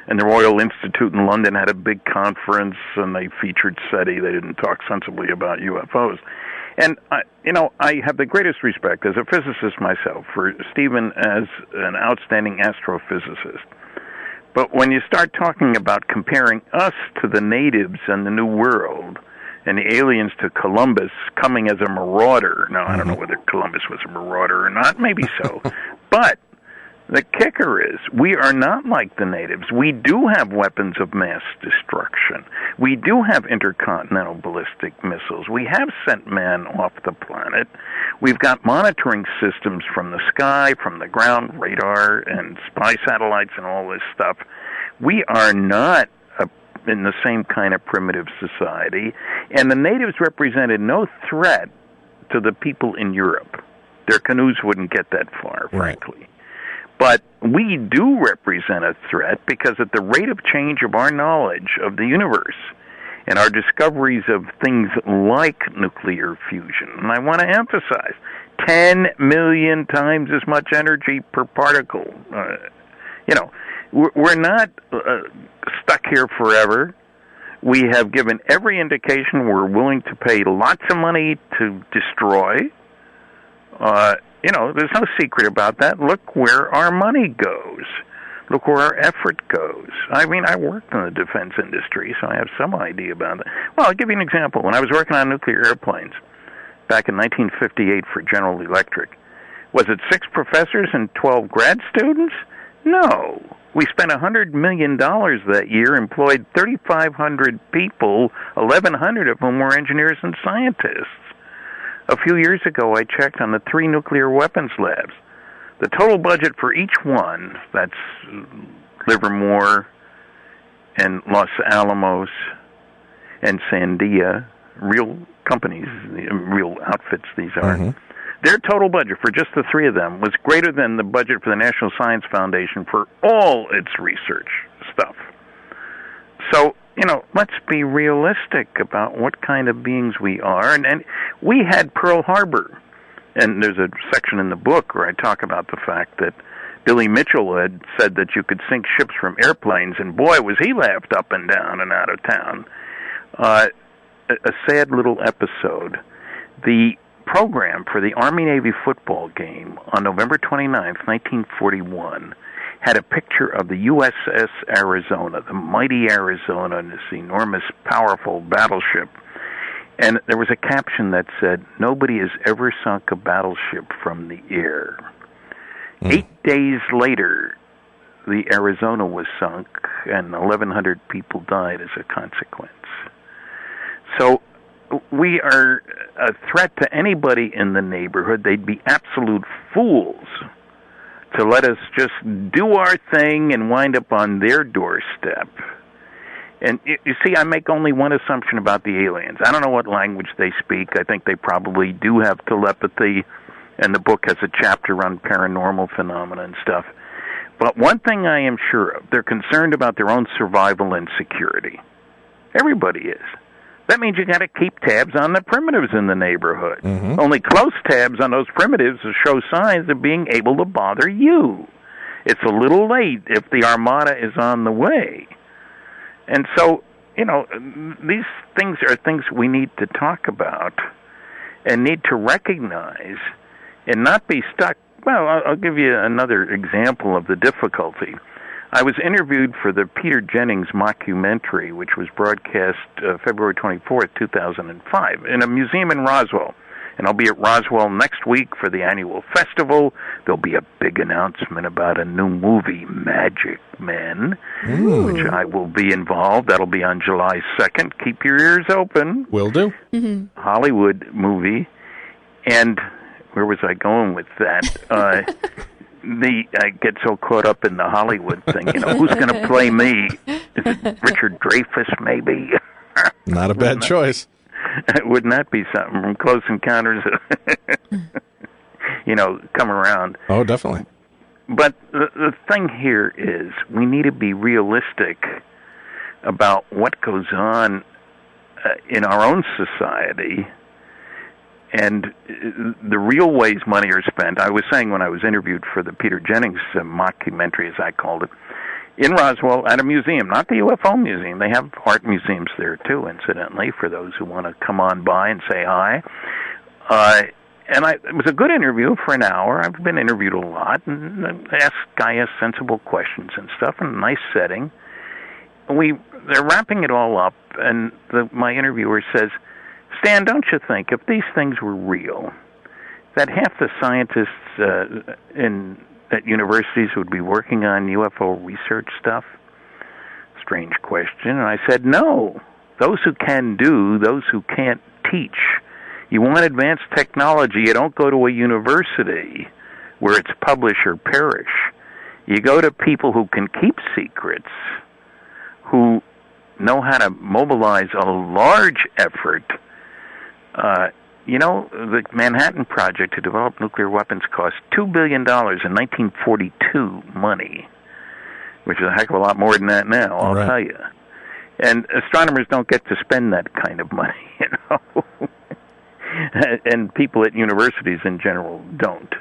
And the Royal Institute in London had a big conference, and they featured SETI. They didn't talk sensibly about UFOs. And, I have the greatest respect, as a physicist myself, for Stephen as an outstanding astrophysicist. But when you start talking about comparing us to the natives and the New World, and the aliens to Columbus coming as a marauder. Now, I don't know whether Columbus was a marauder or not. Maybe so. But the kicker is we are not like the natives. We do have weapons of mass destruction. We do have intercontinental ballistic missiles. We have sent men off the planet. We've got monitoring systems from the sky, from the ground, radar, and spy satellites and all this stuff. We are not in the same kind of primitive society, and the natives represented no threat to the people in Europe. Their canoes wouldn't get that far, frankly. Right. But we do represent a threat because at the rate of change of our knowledge of the universe and our discoveries of things like nuclear fusion, and I want to emphasize, 10 million times as much energy per particle. We're not stuck here forever. We have given every indication we're willing to pay lots of money to destroy. There's no secret about that. Look where our money goes. Look where our effort goes. I mean, I worked in the defense industry, so I have some idea about it. Well, I'll give you an example. When I was working on nuclear airplanes back in 1958 for General Electric, was it 6 professors and 12 grad students? No. We spent $100 million that year, employed 3,500 people, 1,100 of whom were engineers and scientists. A few years ago, I checked on the 3 nuclear weapons labs. The total budget for each one, that's Livermore and Los Alamos and Sandia, real companies, real outfits these are, their total budget for just the 3 of them was greater than the budget for the National Science Foundation for all its research stuff. So, let's be realistic about what kind of beings we are. And we had Pearl Harbor. And there's a section in the book where I talk about the fact that Billy Mitchell had said that you could sink ships from airplanes, and boy, was he laughed up and down and out of town. A sad little episode. The program for the Army-Navy football game on November 29th, 1941, had a picture of the USS Arizona, the mighty Arizona, and this enormous, powerful battleship. And there was a caption that said, "Nobody has ever sunk a battleship from the air." 8 days later, the Arizona was sunk, and 1,100 people died as a consequence. So we are a threat to anybody in the neighborhood. They'd be absolute fools to let us just do our thing and wind up on their doorstep. And you see, I make only one assumption about the aliens. I don't know what language they speak. I think they probably do have telepathy, and the book has a chapter on paranormal phenomena and stuff. But one thing I am sure of, they're concerned about their own survival and security. Everybody is. That means you got to keep tabs on the primitives in the neighborhood. Only close tabs on those primitives show signs of being able to bother you. It's a little late if the armada is on the way. And so, these things are things we need to talk about and need to recognize and not be stuck. Well, I'll give you another example of the difficulty. I was interviewed for the Peter Jennings mockumentary, which was broadcast February 24th, 2005, in a museum in Roswell. And I'll be at Roswell next week for the annual festival. There'll be a big announcement about a new movie, Magic Men, which I will be involved. That'll be on July 2nd. Keep your ears open. Will do. Mm-hmm. Hollywood movie. And where was I going with that? I get so caught up in the Hollywood thing. Who's going to play me? Is it Richard Dreyfuss, maybe? Not a bad choice. Wouldn't that be something from Close Encounters? Come around. Oh, definitely. But the thing here is we need to be realistic about what goes on in our own society and the real ways money are spent. I was saying when I was interviewed for the Peter Jennings mockumentary, as I called it, in Roswell at a museum, not the UFO museum. They have art museums there, too, incidentally, for those who want to come on by and say hi. It was a good interview for an hour. I've been interviewed a lot, and I asked sensible questions and stuff in a nice setting. They're wrapping it all up, and my interviewer says, Stan, don't you think if these things were real, that half the scientists at universities would be working on UFO research stuff? Strange question. And I said, no. Those who can do, those who can't teach. You want advanced technology, you don't go to a university where it's publish or perish. You go to people who can keep secrets, who know how to mobilize a large effort. The Manhattan Project to develop nuclear weapons cost $2 billion in 1942 money, which is a heck of a lot more than that now, I'll tell you. And astronomers don't get to spend that kind of money, and people at universities in general don't.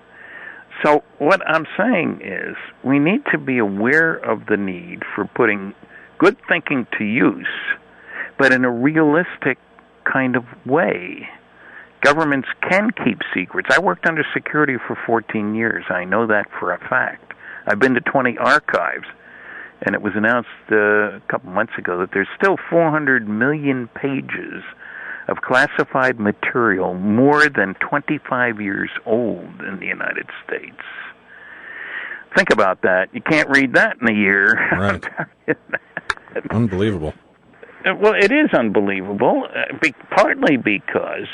So what I'm saying is we need to be aware of the need for putting good thinking to use, but in a realistic kind of way. Governments can keep secrets. I worked under security for 14 years. I know that for a fact. I've been to 20 archives, and it was announced a couple months ago that there's still 400 million pages of classified material more than 25 years old in the United States. Think about that. You can't read that in a year. Right. Unbelievable. Well, it is unbelievable, partly because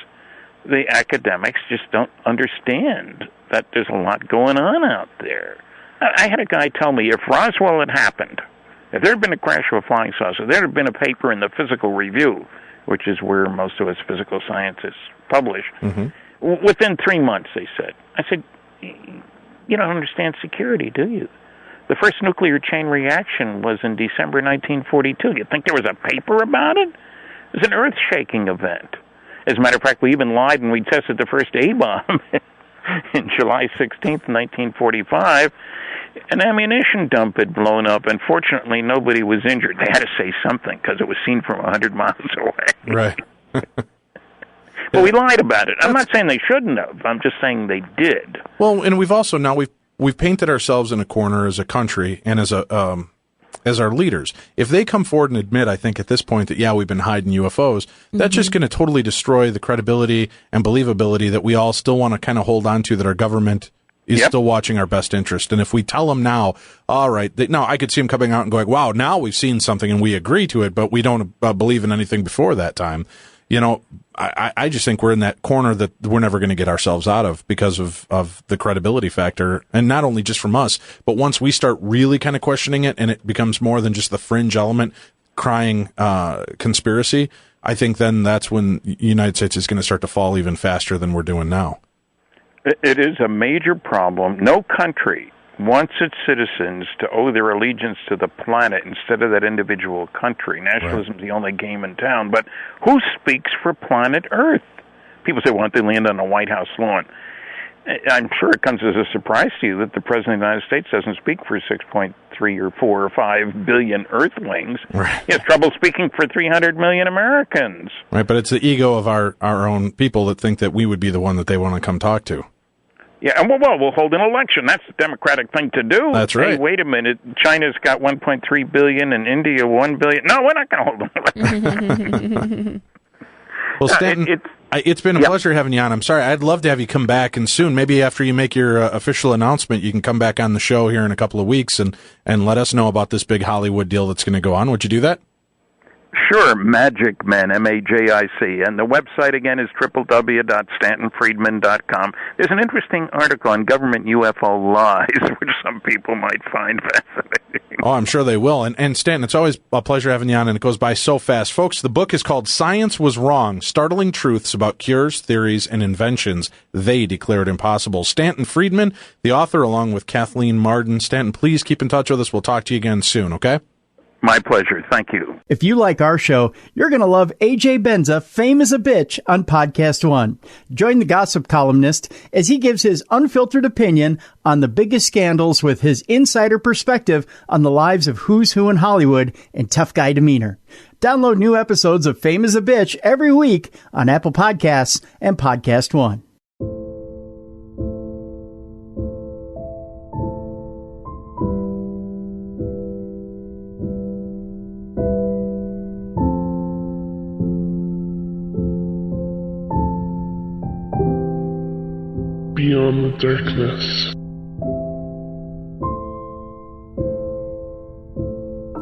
the academics just don't understand that there's a lot going on out there. I had a guy tell me if Roswell had happened, if there had been a crash of a flying saucer, there had been a paper in the Physical Review, which is where most of us physical scientists publish, within 3 months, they said. I said, you don't understand security, do you? The first nuclear chain reaction was in December 1942. You think there was a paper about it? It was an earth-shaking event. As a matter of fact, we even lied when we tested the first A-bomb in July 16th, 1945. An ammunition dump had blown up, and fortunately nobody was injured. They had to say something because it was seen from 100 miles away. Right. But we lied about it. I'm not saying they shouldn't have. I'm just saying they did. Well, and we've also now we've painted ourselves in a corner as a country and as our leaders. If they come forward and admit, I think at this point that, we've been hiding UFOs, that's just going to totally destroy the credibility and believability that we all still want to kind of hold on to, that our government is still watching our best interest. And if we tell them now, all right, now I could see them coming out and going, wow, now we've seen something and we agree to it, but we don't believe in anything before that time. I just think we're in that corner that we're never going to get ourselves out of because of the credibility factor. And not only just from us, but once we start really kind of questioning it and it becomes more than just the fringe element crying conspiracy, I think then that's when the United States is going to start to fall even faster than we're doing now. It is a major problem. No country wants its citizens to owe their allegiance to the planet instead of that individual country. Nationalism is the only game in town. But who speaks for planet Earth? People say, why don't they land on the White House lawn? I'm sure it comes as a surprise to you that the President of the United States doesn't speak for 6.3 or 4 or 5 billion Earthlings. Right. He has trouble speaking for 300 million Americans. Right, but it's the ego of our own people that think that we would be the one that they want to come talk to. Yeah, and we'll hold an election. That's the democratic thing to do. That's right. Hey, wait a minute. China's got 1.3 billion and India 1 billion. No, we're not going to hold an election. Well, Stanton, it's been a pleasure having you on. I'm sorry. I'd love to have you come back, and soon, maybe after you make your official announcement, you can come back on the show here in a couple of weeks and let us know about this big Hollywood deal that's going to go on. Would you do that? Sure, Magic Men, MAJIC. And the website, again, is www.stantonfriedman.com. There's an interesting article on government UFO lies, which some people might find fascinating. Oh, I'm sure they will. And Stanton, it's always a pleasure having you on, and it goes by so fast. Folks, the book is called Science Was Wrong, Startling Truths About Cures, Theories, and Inventions They Declared Impossible. Stanton Friedman, the author, along with Kathleen Marden. Stanton, please keep in touch with us. We'll talk to you again soon, okay? My pleasure. Thank you. If you like our show, you're going to love AJ Benza, Fame as a Bitch, on Podcast One. Join the gossip columnist as he gives his unfiltered opinion on the biggest scandals with his insider perspective on the lives of who's who in Hollywood and tough guy demeanor. Download new episodes of Fame as a Bitch every week on Apple Podcasts and Podcast One. Beyond the darkness.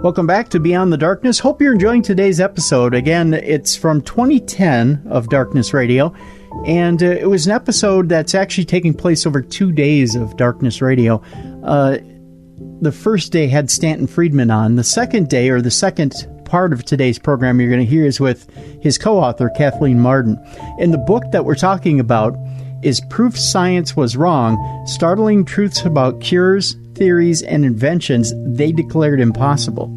Welcome back to Beyond the Darkness. Hope you're enjoying today's episode. Again, it's from 2010 of Darkness Radio, and it was an episode that's actually taking place over 2 days of Darkness Radio. The first day had Stanton Friedman on. The second day, or the second part of today's program you're going to hear, is with his co-author, Kathleen Marden. And the book that we're talking about is Proof Science Was Wrong, Startling Truths About Cures, Theories, and Inventions They Declared Impossible.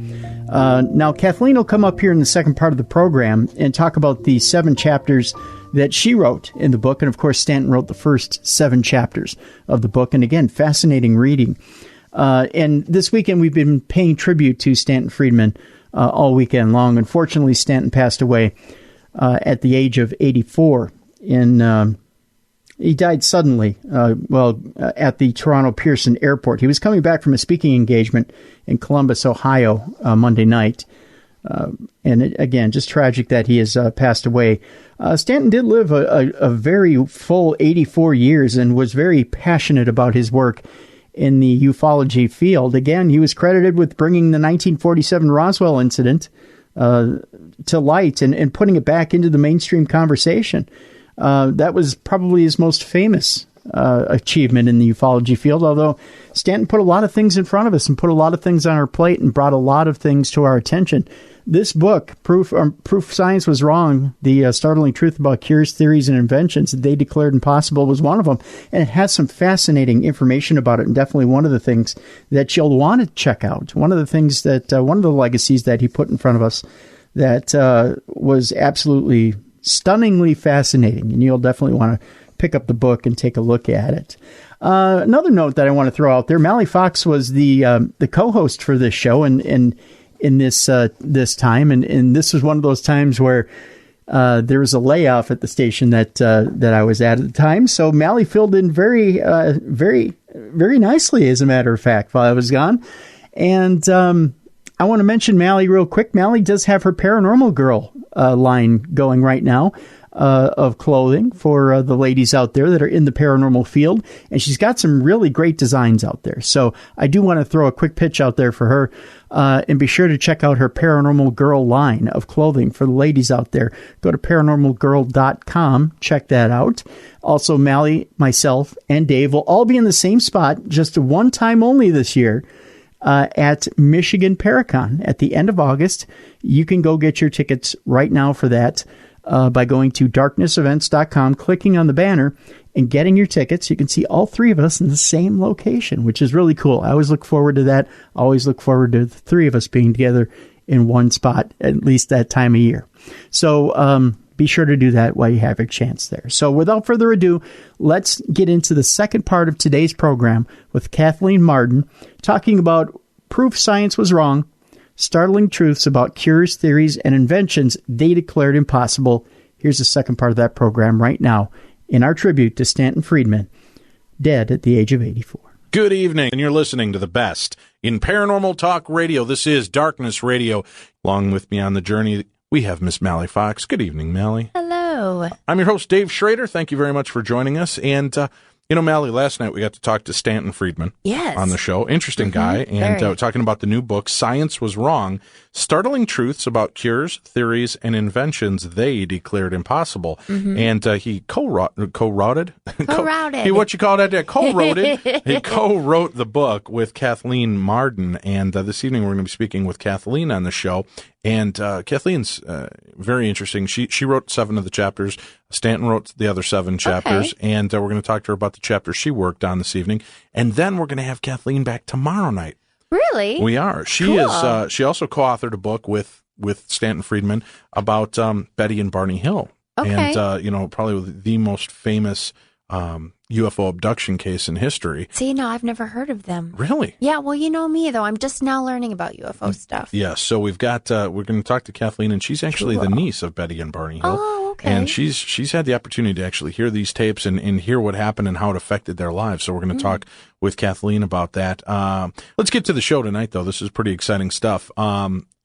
Now, Kathleen will come up here in the second part of the program and talk about the 7 chapters that she wrote in the book. And, of course, Stanton wrote the first 7 chapters of the book. And, again, fascinating reading. And this weekend we've been paying tribute to Stanton Friedman all weekend long. Unfortunately, Stanton passed away at the age of 84 He died suddenly, at the Toronto Pearson Airport. He was coming back from a speaking engagement in Columbus, Ohio, Monday night. Again, just tragic that he has passed away. Stanton did live a very full 84 years and was very passionate about his work in the ufology field. Again, he was credited with bringing the 1947 Roswell incident to light and putting it back into the mainstream conversation. That was probably his most famous achievement in the ufology field, although Stanton put a lot of things in front of us and put a lot of things on our plate and brought a lot of things to our attention. This book, Proof Science Was Wrong, the startling truth about cures, theories, and inventions They Declared Impossible, was one of them. And it has some fascinating information about it, and definitely one of the things that you'll want to check out. One of the things that, one of the legacies that he put in front of us that was absolutely stunningly fascinating, and you'll definitely want to pick up the book and take a look at it. Another note that I want to throw out there: Mally Fox was the co-host for this show, and in this time, and this was one of those times where there was a layoff at the station that I was at the time. So Mally filled in very nicely, as a matter of fact, while I was gone. And I want to mention Mally real quick. Mally does have her Paranormal Girl line going right now of clothing for the ladies out there that are in the paranormal field. And she's got some really great designs out there. So I do want to throw a quick pitch out there for her. And be sure to check out her Paranormal Girl line of clothing for the ladies out there. Go to paranormalgirl.com. Check that out. Also, Mally, myself, and Dave will all be in the same spot, just one time only this year, at Michigan Paracon at the end of August. You can go get your tickets right now for that by going to darknessevents.com, clicking on the banner, and getting your tickets. You can see all 3 of us in the same location, which is really cool. I always look forward to that. I always look forward to the 3 of us being together in one spot, at least that time of year. So be sure to do that while you have your chance there. So without further ado, let's get into the second part of today's program with Kathleen Marden, talking about Proof Science Was Wrong, Startling Truths About Cures, Theories, and Inventions They Declared Impossible. Here's the second part of that program right now in our tribute to Stanton Friedman, dead at the age of 84. Good evening, and you're listening to the best in paranormal talk radio. This is Darkness Radio. Along with me on the journey, we have Miss Mally Fox. Good evening, Mally. Hello. I'm your host, Dave Schrader. Thank you very much for joining us. And, Mally, last night we got to talk to Stanton Friedman on the show. Interesting guy. And talking about the new book, Science Was Wrong, Startling Truths About Cures, Theories, and Inventions They Declared Impossible. And he co-wrote it. He co-wrote the book with Kathleen Marden. And this evening we're going to be speaking with Kathleen on the show. And Kathleen's very interesting. She wrote 7 of the chapters. Stanton wrote the other 7 chapters. Okay. And we're going to talk to her about the chapter she worked on this evening. And then we're going to have Kathleen back tomorrow night. Really? We are. She is. She also co-authored a book with Stanton Friedman about Betty and Barney Hill. Okay. And, probably the most famous UFO abduction case in history. See, no, I've never heard of them. Really? Yeah, well, you know me, though. I'm just now learning about UFO stuff. Yeah, so we've got, we're going to talk to Kathleen, and she's actually the niece of Betty and Barney Hill. Oh, okay. And she's had the opportunity to actually hear these tapes and hear what happened and how it affected their lives. So we're going to talk with Kathleen about that. Let's get to the show tonight, though. This is pretty exciting stuff.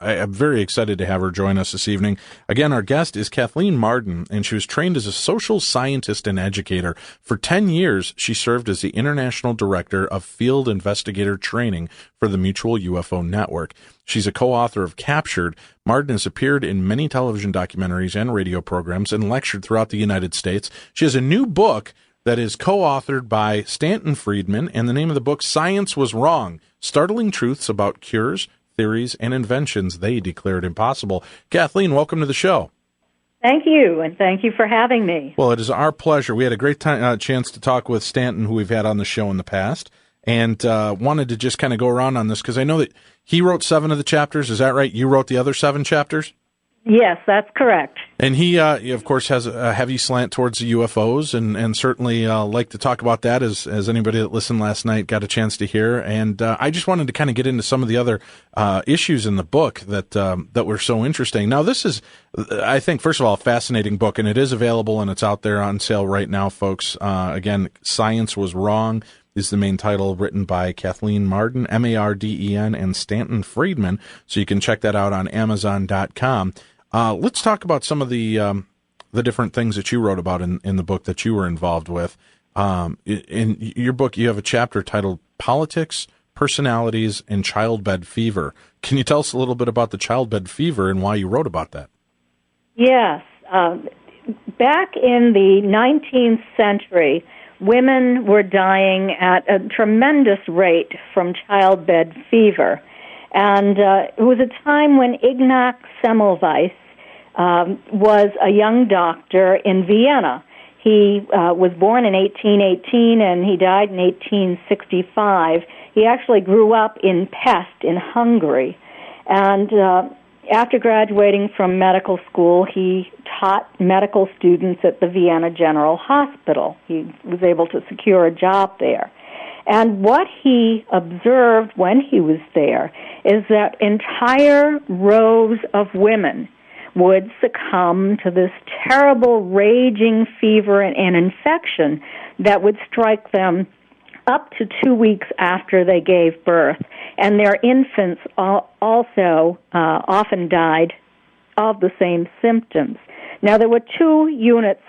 I'm very excited to have her join us this evening. Again, our guest is Kathleen Marden, and she was trained as a social scientist and educator. For 10 years, she served as the International Director of Field Investigator Training for the Mutual UFO Network. She's a co-author of Captured. Marden has appeared in many television documentaries and radio programs and lectured throughout the United States. She has a new book that is co-authored by Stanton Friedman, and the name of the book, Science Was Wrong, Startling Truths About Cures, Theories, and Inventions They Declared Impossible. Kathleen, welcome to the show. Thank you, and thank you for having me. Well, it is our pleasure. We had a great chance to talk with Stanton, who we've had on the show in the past, and wanted to just kind of go around on this, because I know that he wrote 7 of the chapters. Is that right? You wrote the other 7 chapters? Yes, that's correct. And he, of course, has a heavy slant towards the UFOs, and certainly like to talk about that, as anybody that listened last night got a chance to hear. And I just wanted to kind of get into some of the other issues in the book that were so interesting. Now, this is, I think, first of all, a fascinating book, and it is available, and it's out there on sale right now, folks. Again, Science Was Wrong is the main title, written by Kathleen Marden, Marden, and Stanton Friedman. So you can check that out on Amazon.com. Let's talk about some of the different things that you wrote about in the book that you were involved with. In your book, you have a chapter titled Politics, Personalities, and Childbed Fever. Can you tell us a little bit about the childbed fever and why you wrote about that? Yes. Back in the 19th century, women were dying at a tremendous rate from childbed fever. And it was a time when Ignaz Semmelweis was a young doctor in Vienna. He was born in 1818 and he died in 1865. He actually grew up in Pest in Hungary. And after graduating from medical school, he taught medical students at the Vienna General Hospital. He was able to secure a job there. And what he observed when he was there is that entire rows of women would succumb to this terrible raging fever and infection that would strike them up to 2 weeks after they gave birth. And their infants also often died of the same symptoms. Now, there were 2 units,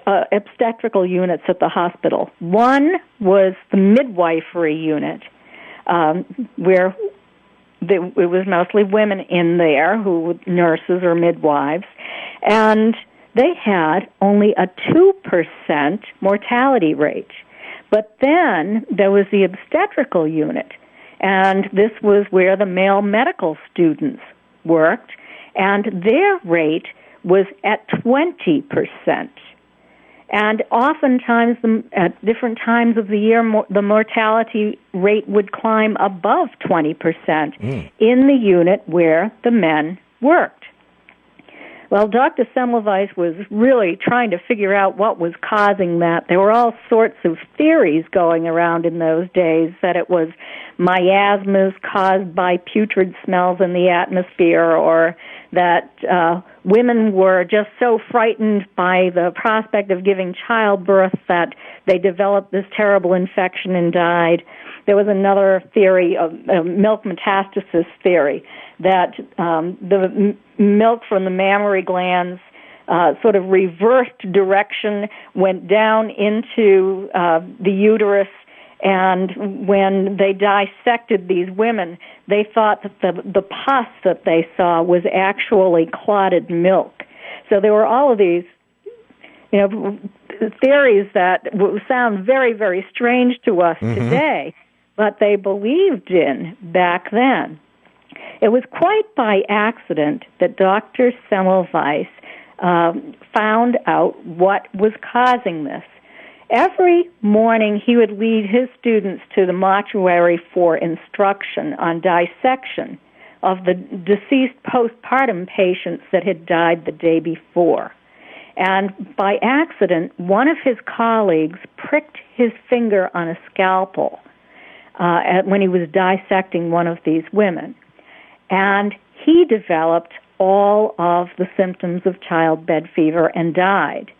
obstetrical units at the hospital. One was the midwifery unit, where it was mostly women in there who were nurses or midwives, and they had only a 2% mortality rate. But then there was the obstetrical unit, and this was where the male medical students worked, and their rate was at 20%. And oftentimes, at different times of the year, the mortality rate would climb above 20% in the unit where the men worked. Well, Dr. Semmelweis was really trying to figure out what was causing that. There were all sorts of theories going around in those days, that it was miasmas caused by putrid smells in the atmosphere, or that women were just so frightened by the prospect of giving childbirth that they developed this terrible infection and died. There was another theory, milk metastasis theory, that the milk from the mammary glands sort of reversed direction, went down into the uterus, and when they dissected these women, they thought that the pus that they saw was actually clotted milk. So there were all of these, theories that sound very, very strange to us today, but they believed in back then. It was quite by accident that Dr. Semmelweis found out what was causing this. Every morning he would lead his students to the mortuary for instruction on dissection of the deceased postpartum patients that had died the day before. And by accident, one of his colleagues pricked his finger on a scalpel when he was dissecting one of these women. And he developed all of the symptoms of childbed fever and died.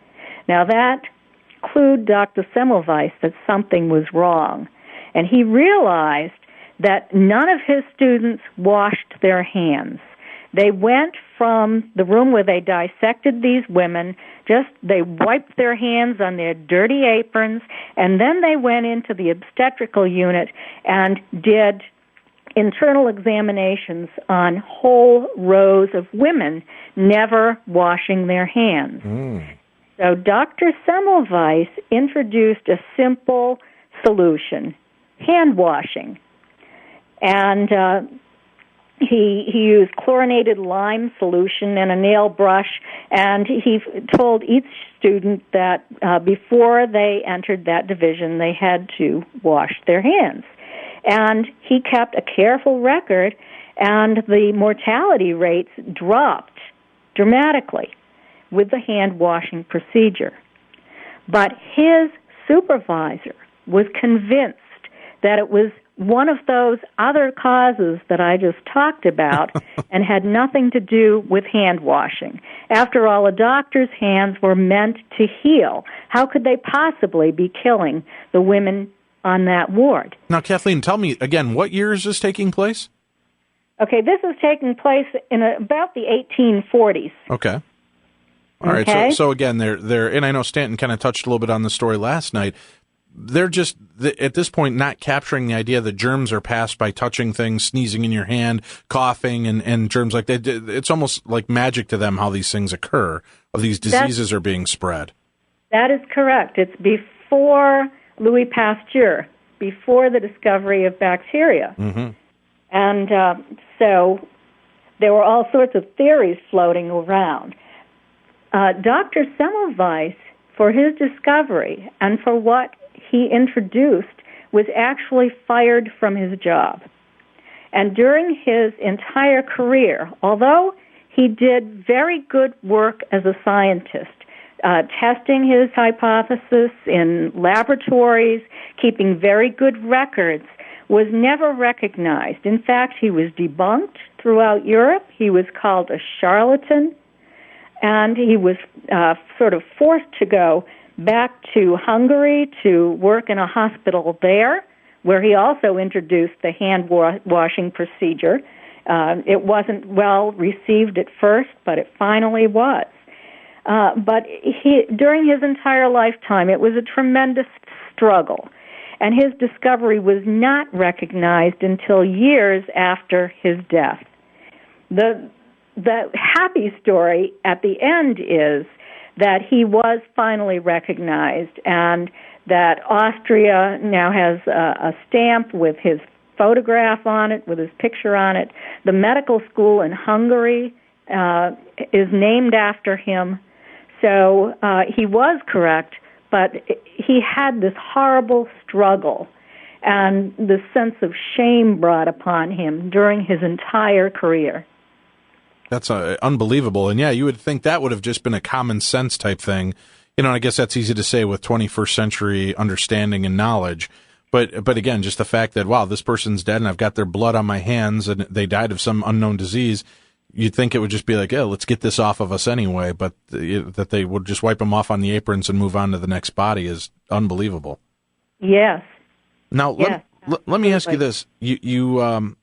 Now that clued Dr. Semmelweis that something was wrong. And he realized that none of his students washed their hands. They went from the room where they dissected these women, they wiped their hands on their dirty aprons, and then they went into the obstetrical unit and did internal examinations on whole rows of women, never washing their hands. So Dr. Semmelweis introduced a simple solution, hand washing. And he used chlorinated lime solution and a nail brush, and he told each student that before they entered that division, they had to wash their hands. And he kept a careful record, and the mortality rates dropped dramatically with the hand-washing procedure. But his supervisor was convinced that it was one of those other causes that I just talked about and had nothing to do with hand-washing. After all, a doctor's hands were meant to heal. How could they possibly be killing the women on that ward? Now, Kathleen, tell me again, what year is this taking place? Okay, this is taking place in about the 1840s. Okay. All right. Okay. So again, they're, and I know Stanton kind of touched a little bit on the story last night. They're just, at this point, not capturing the idea that germs are passed by touching things, sneezing in your hand, coughing, and germs like that. It's almost like magic to them how these things occur, or these diseases are being spread. That is correct. It's before Louis Pasteur, before the discovery of bacteria. And so there were all sorts of theories floating around. Dr. Semmelweis, for his discovery and for what he introduced, was actually fired from his job. And during his entire career, although he did very good work as a scientist, testing his hypothesis in laboratories, keeping very good records, was never recognized. In fact, he was debunked throughout Europe. He was called a charlatan, and he was sort of forced to go back to Hungary to work in a hospital there, where he also introduced the hand-washing procedure. It wasn't well received at first, but it finally was. But during his entire lifetime, it was a tremendous struggle, and his discovery was not recognized until years after his death. The happy story at the end is that he was finally recognized, and that Austria now has a stamp with his photograph on it, with his picture on it. The medical school in Hungary is named after him. So he was correct, but he had this horrible struggle and the sense of shame brought upon him during his entire career. That's unbelievable. And yeah, you would think that would have just been a common sense type thing. You know, I guess that's easy to say with 21st century understanding and knowledge. But again, just the fact that, wow, this person's dead and I've got their blood on my hands and they died of some unknown disease. you'd think it would just be like, yeah, let's get this off of us anyway, but that they would just wipe them off on the aprons and move on to the next body is unbelievable. Yes. Now, let me ask you this. You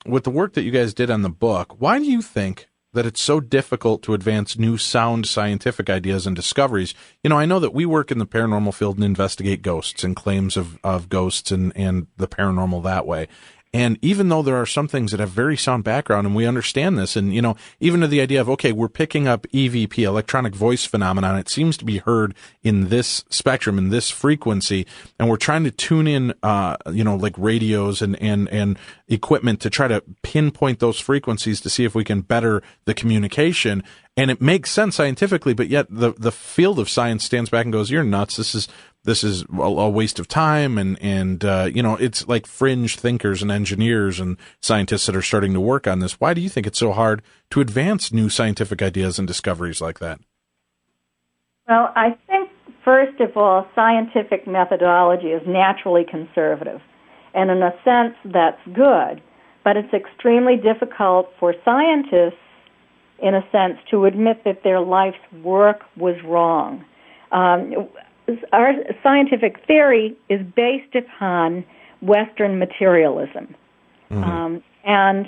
with the work that you guys did on the book, why do you think that it's so difficult to advance new sound scientific ideas and discoveries? I know that we work in the paranormal field and investigate ghosts and claims of ghosts and the paranormal that way. And even though there are some things that have very sound background and we understand this, and, even to the idea of, okay, we're picking up EVP, electronic voice phenomenon, it seems to be heard in this spectrum, in this frequency, and we're trying to tune in, like radios and equipment to try to pinpoint those frequencies to see if we can better the communication. And it makes sense scientifically, but yet the field of science stands back and goes, you're nuts. This is a waste of time, and it's like fringe thinkers and engineers and scientists that are starting to work on this. Why do you think it's so hard to advance new scientific ideas and discoveries like that? Well, I think, first of all, scientific methodology is naturally conservative, and in a sense that's good, but it's extremely difficult for scientists, in a sense, to admit that their life's work was wrong. Our scientific theory is based upon Western materialism. Mm-hmm. And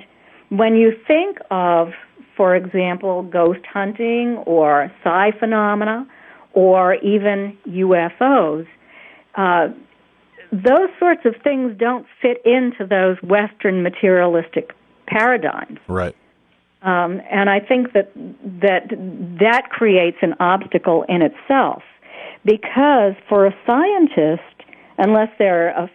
when you think of, for example, ghost hunting or psi phenomena or even UFOs, those sorts of things don't fit into those Western materialistic paradigms. Right. And I think that creates an obstacle in itself. Because for a scientist, unless they're a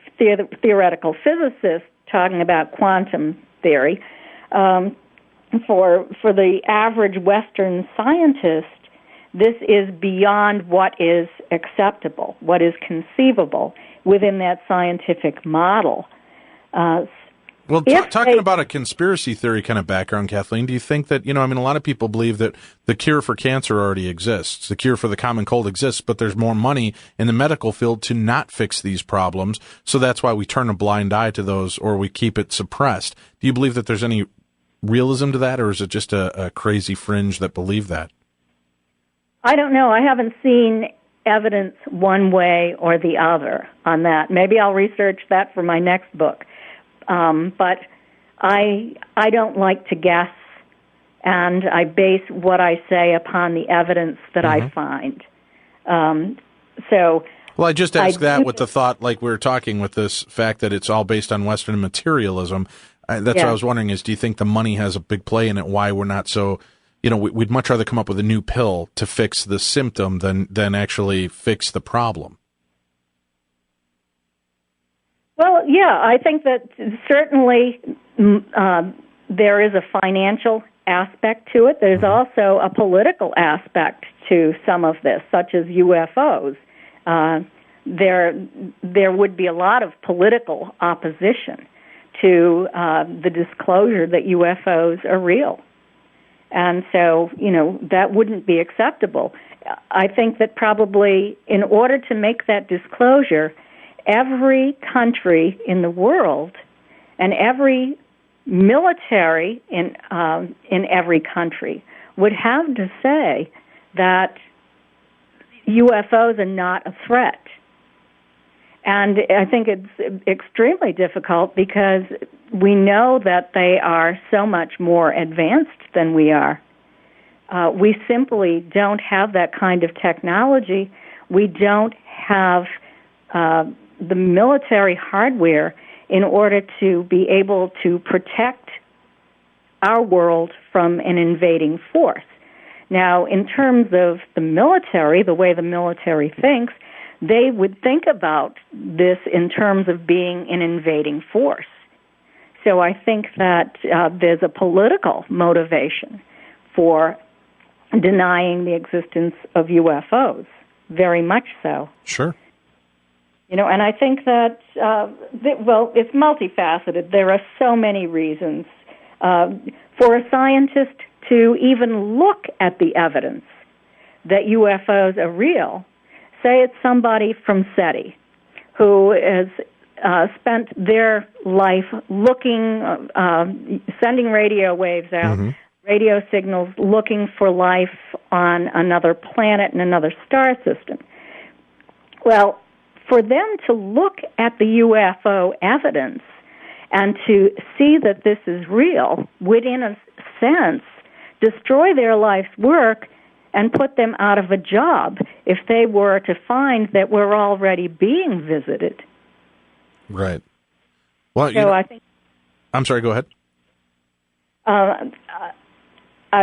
theoretical physicist talking about quantum theory, for the average Western scientist, this is beyond what is acceptable, what is conceivable within that scientific model. Well, talking about a conspiracy theory kind of background, Kathleen, do you think that, a lot of people believe that the cure for cancer already exists, the cure for the common cold exists, but there's more money in the medical field to not fix these problems, so that's why we turn a blind eye to those or we keep it suppressed. Do you believe that there's any realism to that, or is it just a crazy fringe that believe that? I don't know. I haven't seen evidence one way or the other on that. Maybe I'll research that for my next book. But I don't like to guess, and I base what I say upon the evidence that I find. Well, I just asked that with the thought, like we were talking, with this fact that it's all based on Western materialism. That's what I was wondering is, do you think the money has a big play in it? Why we're not so, we'd much rather come up with a new pill to fix the symptom than actually fix the problem. Well, yeah, I think that certainly there is a financial aspect to it. There's also a political aspect to some of this, such as UFOs. There would be a lot of political opposition to the disclosure that UFOs are real. And so, that wouldn't be acceptable. I think that probably in order to make that disclosure, every country in the world and every military in every country would have to say that UFOs are not a threat. And I think it's extremely difficult because we know that they are so much more advanced than we are. We simply don't have that kind of technology. We don't have the military hardware in order to be able to protect our world from an invading force. Now, in terms of the military, the way the military thinks, they would think about this in terms of being an invading force. So I think that there's a political motivation for denying the existence of UFOs, very much so. Sure. And I think that, it's multifaceted. There are so many reasons for a scientist to even look at the evidence that UFOs are real. Say it's somebody from SETI who has spent their life looking, sending radio waves out, radio signals looking for life on another planet and another star system. Well, for them to look at the UFO evidence and to see that this is real would, in a sense, destroy their life's work and put them out of a job if they were to find that we're already being visited. Right. Well, so I think... I'm sorry, go ahead. I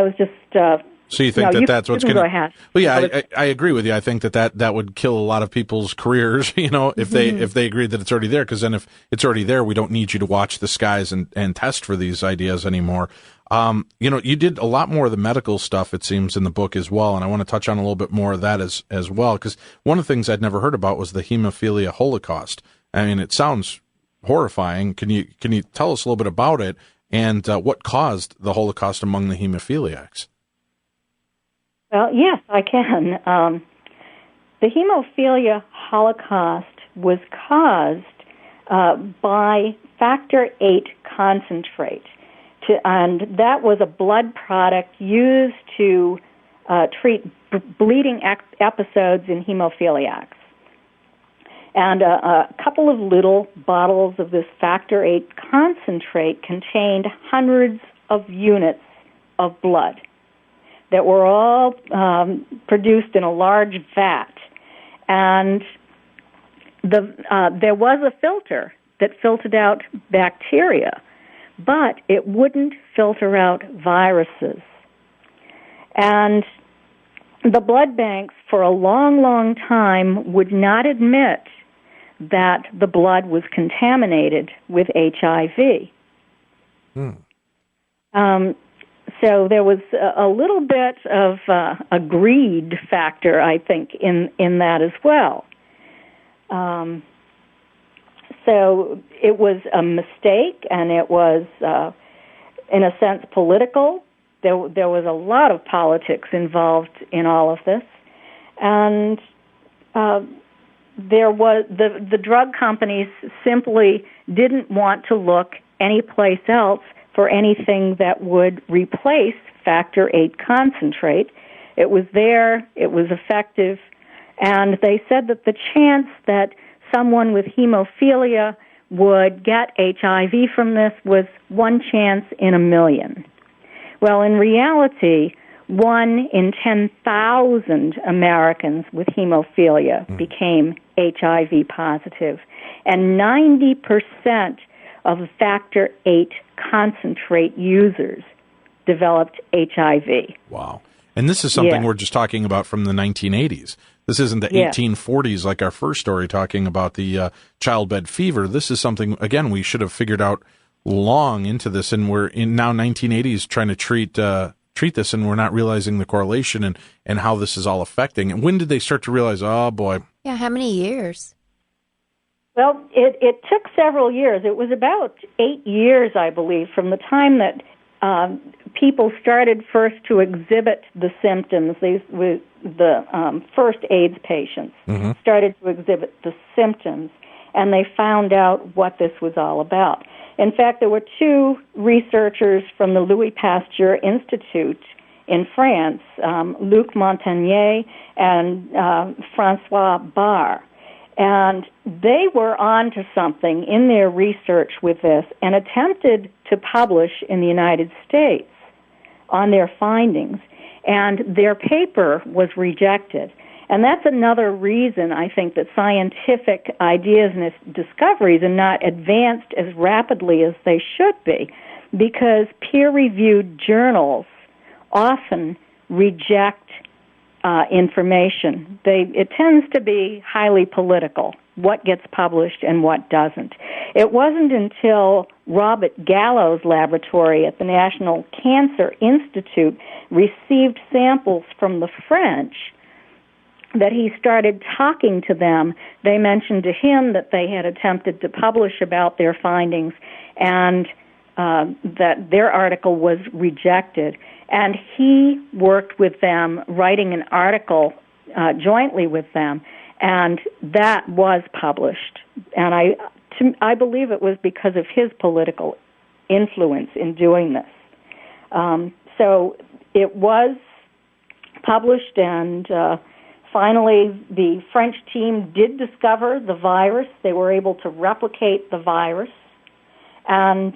was just... So you think that's what's going to... Go ahead. Well, yeah, I agree with you. I think that would kill a lot of people's careers, if they agreed that it's already there, because then if it's already there, we don't need you to watch the skies and test for these ideas anymore. You did a lot more of the medical stuff, it seems, in the book as well, and I want to touch on a little bit more of that as well, because one of the things I'd never heard about was the hemophilia Holocaust. I mean, it sounds horrifying. Can you tell us a little bit about it and what caused the Holocaust among the hemophiliacs? Well, yes, I can. The hemophilia Holocaust was caused by factor VIII concentrate, and that was a blood product used to treat bleeding episodes in hemophiliacs. And a couple of little bottles of this factor VIII concentrate contained hundreds of units of blood that were all produced in a large vat. And there was a filter that filtered out bacteria, but it wouldn't filter out viruses. And the blood banks for a long, long time would not admit that the blood was contaminated with HIV. So there was a little bit of a greed factor, I think, in that as well. So it was a mistake, and it was, in a sense, political. There was a lot of politics involved in all of this, and there was the drug companies simply didn't want to look anyplace else for anything that would replace factor VIII concentrate. It was there, it was effective, and they said that the chance that someone with hemophilia would get HIV from this was 1 chance in 1,000,000. Well, in reality, 1 in 10,000 Americans with hemophilia became HIV positive, and 90% of factor VIII concentrate users developed HIV. Wow. And this is something we're just talking about from the 1980s. This isn't the 1840s like our first story talking about the childbed fever. This is something, again, we should have figured out long into this, and we're in now 1980s trying to treat this, and we're not realizing the correlation and how this is all affecting. And when did they start to realize, oh, boy? Yeah, how many years? Well, it took several years. It was about 8 years, I believe, from the time that people started first to exhibit the symptoms. The first AIDS patients started to exhibit the symptoms, and they found out what this was all about. In fact, there were 2 researchers from the Louis Pasteur Institute in France, Luc Montagnier and Francois Barre. And they were on to something in their research with this and attempted to publish in the United States on their findings. And their paper was rejected. And that's another reason, I think, that scientific ideas and discoveries are not advanced as rapidly as they should be, because peer-reviewed journals often reject information. It tends to be highly political, what gets published and what doesn't. It wasn't until Robert Gallo's laboratory at the National Cancer Institute received samples from the French that he started talking to them. They mentioned to him that they had attempted to publish about their findings and that their article was rejected. And he worked with them, writing an article jointly with them, and that was published. And I believe it was because of his political influence in doing this. So it was published, and finally the French team did discover the virus. They were able to replicate the virus. And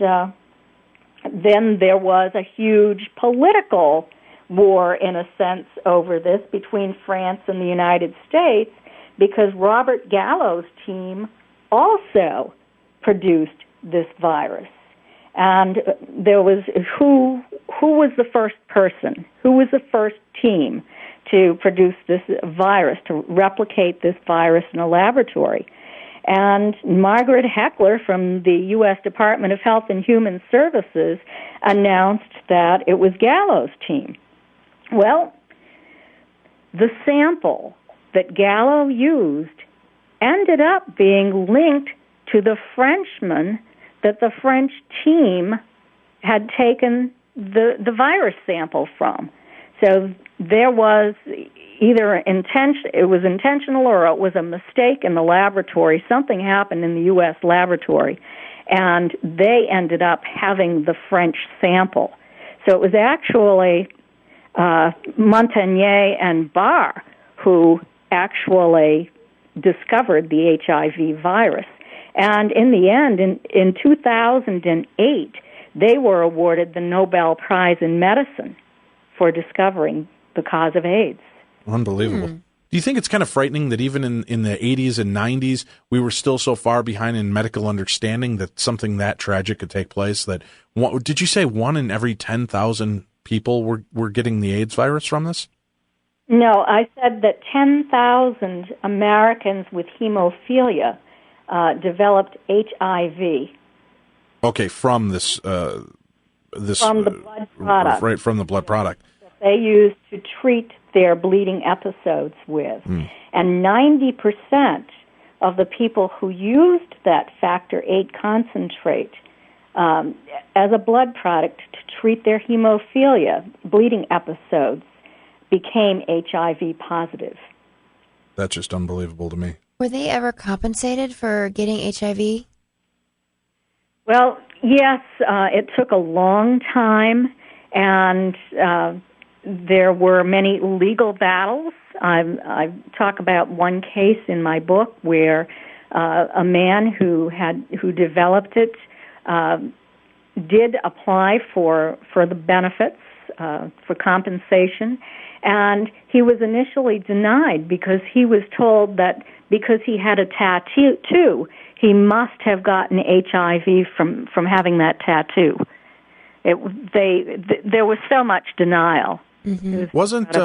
then there was a huge political war, in a sense, over this between France and the United States, because Robert Gallo's team also produced this virus. And there was who was the first person, who was the first team to produce this virus, to replicate this virus in a laboratory. And Margaret Heckler from the U.S. Department of Health and Human Services announced that it was Gallo's team. Well, the sample that Gallo used ended up being linked to the Frenchman that the French team had taken the virus sample from. So there was either it was intentional or it was a mistake in the laboratory. Something happened in the U.S. laboratory, and they ended up having the French sample. So it was actually Montagnier and Barr who actually discovered the HIV virus. And in the end, in 2008, they were awarded the Nobel Prize in Medicine for discovering the cause of AIDS. Unbelievable. Do you think it's kind of frightening that even in the 80s and 90s, we were still so far behind in medical understanding that something that tragic could take place? That did you say 1 in every 10,000 people were getting the AIDS virus from this? No, I said that 10,000 Americans with hemophilia developed HIV. Okay, from this from the blood product. Right, from the blood product. That they used to treat their bleeding episodes with. And 90% of the people who used that factor VIII concentrate as a blood product to treat their hemophilia, bleeding episodes, became HIV positive. That's just unbelievable to me. Were they ever compensated for getting HIV? Well, yes, it took a long time, and there were many legal battles. I talk about one case in my book where a man who developed it did apply for the benefits, for compensation, and he was initially denied because he was told that because he had a tattoo, he must have gotten HIV from having that tattoo. There was so much denial. Mm-hmm. Wasn't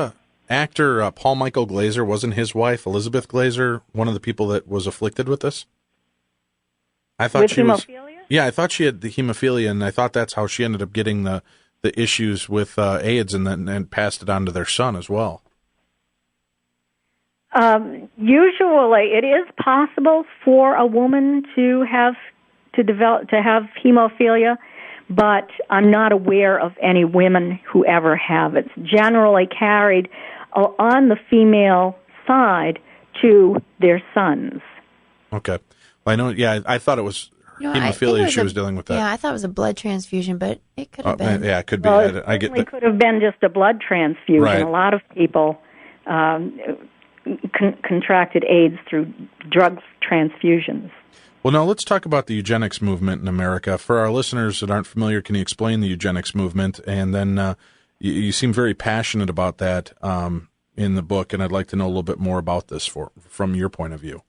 actor Paul Michael Glaser, wasn't his wife Elizabeth Glaser one of the people that was afflicted with this? I thought she was. Yeah, I thought she had the hemophilia, and I thought that's how she ended up getting the issues with AIDS, and passed it on to their son as well. Usually, it is possible for a woman to have hemophilia, but I'm not aware of any women who ever have. It's generally carried on the female side to their sons. Okay. Well, I know. Yeah, I thought it was hemophilia she was dealing with that. Yeah, I thought it was a blood transfusion, but it could have been. Yeah, it could be. Well, it could have been just a blood transfusion. Right. A lot of people contracted AIDS through drug transfusions. Well, now let's talk about the eugenics movement in America. For our listeners that aren't familiar, can you explain the eugenics movement? And then you seem very passionate about that in the book, and I'd like to know a little bit more about this from your point of view.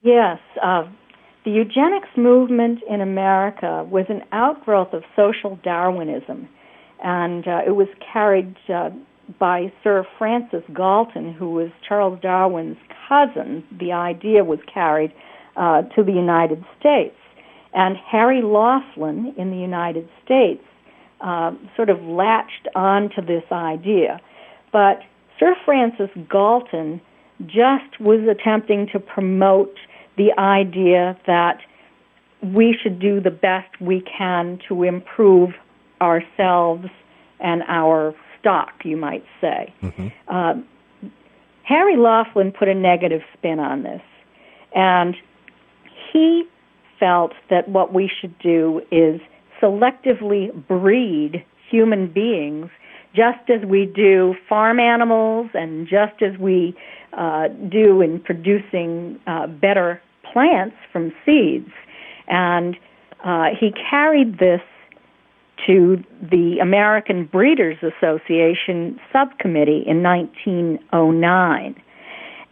Yes. The eugenics movement in America was an outgrowth of social Darwinism, and it was carried by Sir Francis Galton, who was Charles Darwin's cousin. The idea was carried to the United States. And Harry Laughlin in the United States sort of latched on to this idea. But Sir Francis Galton just was attempting to promote the idea that we should do the best we can to improve ourselves and our stock, you might say. Mm-hmm. Harry Laughlin put a negative spin on this, and he felt that what we should do is selectively breed human beings, just as we do farm animals and just as we do in producing better plants from seeds. And he carried this to the American Breeders Association subcommittee in 1909.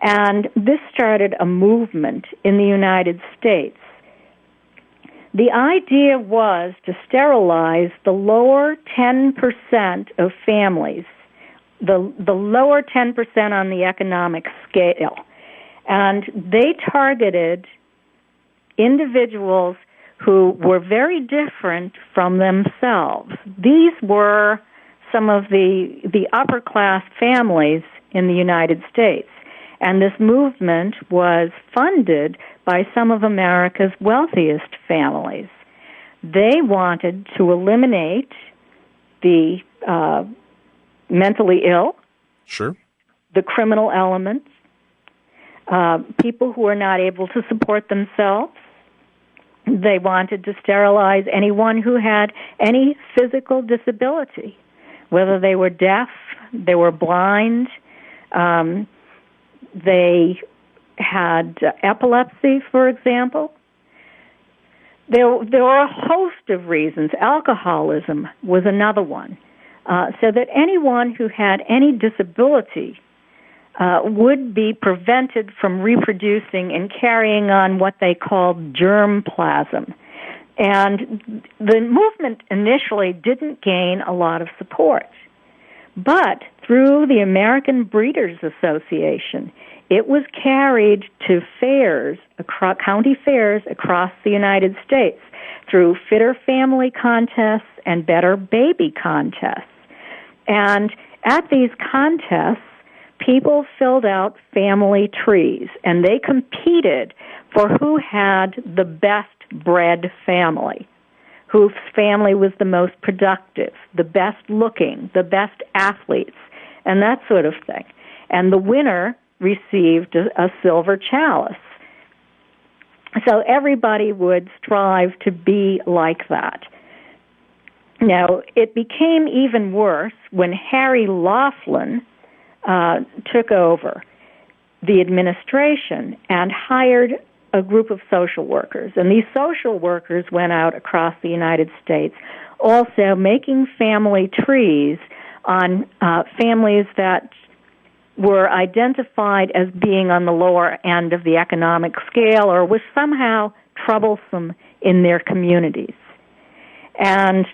And this started a movement in the United States. The idea was to sterilize the lower 10% of families, the lower 10% on the economic scale. And they targeted individuals who were very different from themselves. These were some of the upper-class families in the United States. And this movement was funded by some of America's wealthiest families. They wanted to eliminate the mentally ill, sure, the criminal elements, people who are not able to support themselves. They wanted to sterilize anyone who had any physical disability, whether they were deaf, they were blind, they had epilepsy, for example. There were a host of reasons. Alcoholism was another one. So that anyone who had any disability would be prevented from reproducing and carrying on what they called germplasm. And the movement initially didn't gain a lot of support. But through the American Breeders Association, it was carried to fairs, county fairs across the United States, through fitter family contests and better baby contests. And at these contests, people filled out family trees, and they competed for who had the best bred family, whose family was the most productive, the best looking, the best athletes, and that sort of thing. And the winner received a silver chalice. So everybody would strive to be like that. Now, it became even worse when Harry Laughlin took over the administration and hired a group of social workers. And these social workers went out across the United States also making family trees on families that were identified as being on the lower end of the economic scale or was somehow troublesome in their communities. And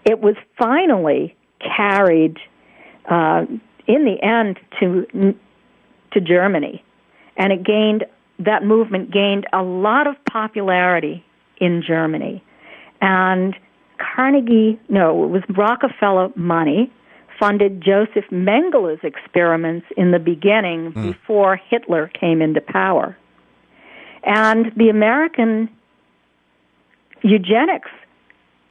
it was finally carried in the end to Germany, and that movement gained a lot of popularity in Germany. And it was Rockefeller money funded Joseph Mengele's experiments in the beginning before Hitler came into power. And the American Eugenics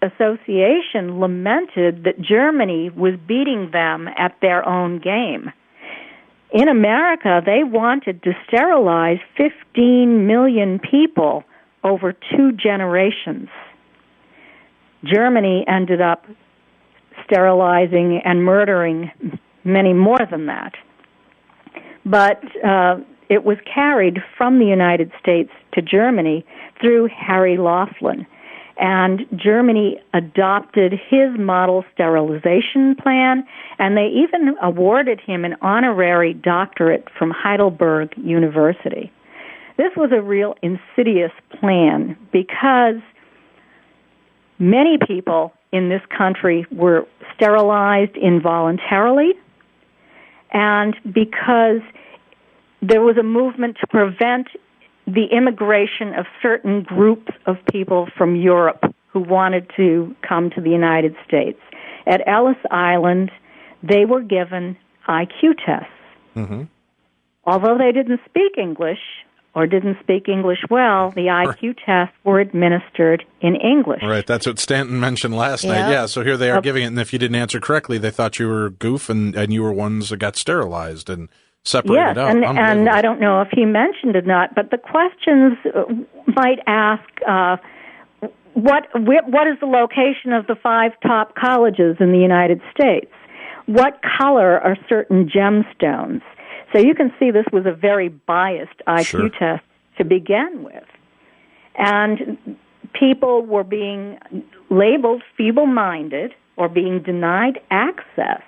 Association lamented that Germany was beating them at their own game. In America, they wanted to sterilize 15 million people over 2 generations. Germany ended up sterilizing and murdering many more than that. But it was carried from the United States to Germany through Harry Laughlin. And Germany adopted his model sterilization plan, and they even awarded him an honorary doctorate from Heidelberg University. This was a real insidious plan because many people in this country were sterilized involuntarily, and because there was a movement to prevent the immigration of certain groups of people from Europe who wanted to come to the United States. At Ellis Island, they were given IQ tests. Mm-hmm. Although they didn't speak English or didn't speak English well, the IQ tests were administered in English. Right, that's what Stanton mentioned last night. Yeah, so here they are giving it, and if you didn't answer correctly, they thought you were a goof, and you were ones that got sterilized and separated out. And I don't know if he mentioned it or not, but the questions might ask, what is the location of the 5 top colleges in the United States? What color are certain gemstones? So you can see this was a very biased IQ test to begin with. And people were being labeled feeble-minded or being denied access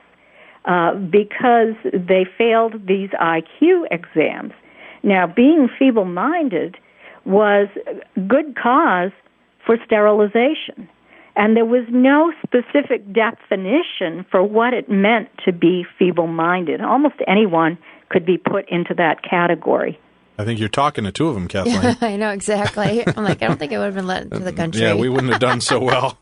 because they failed these IQ exams. Now, being feeble-minded was good cause for sterilization, and there was no specific definition for what it meant to be feeble-minded. Almost anyone could be put into that category. I think you're talking to two of them, Kathleen. I know, exactly. I'm like, I don't think I would have been let into the country. Yeah, we wouldn't have done so well.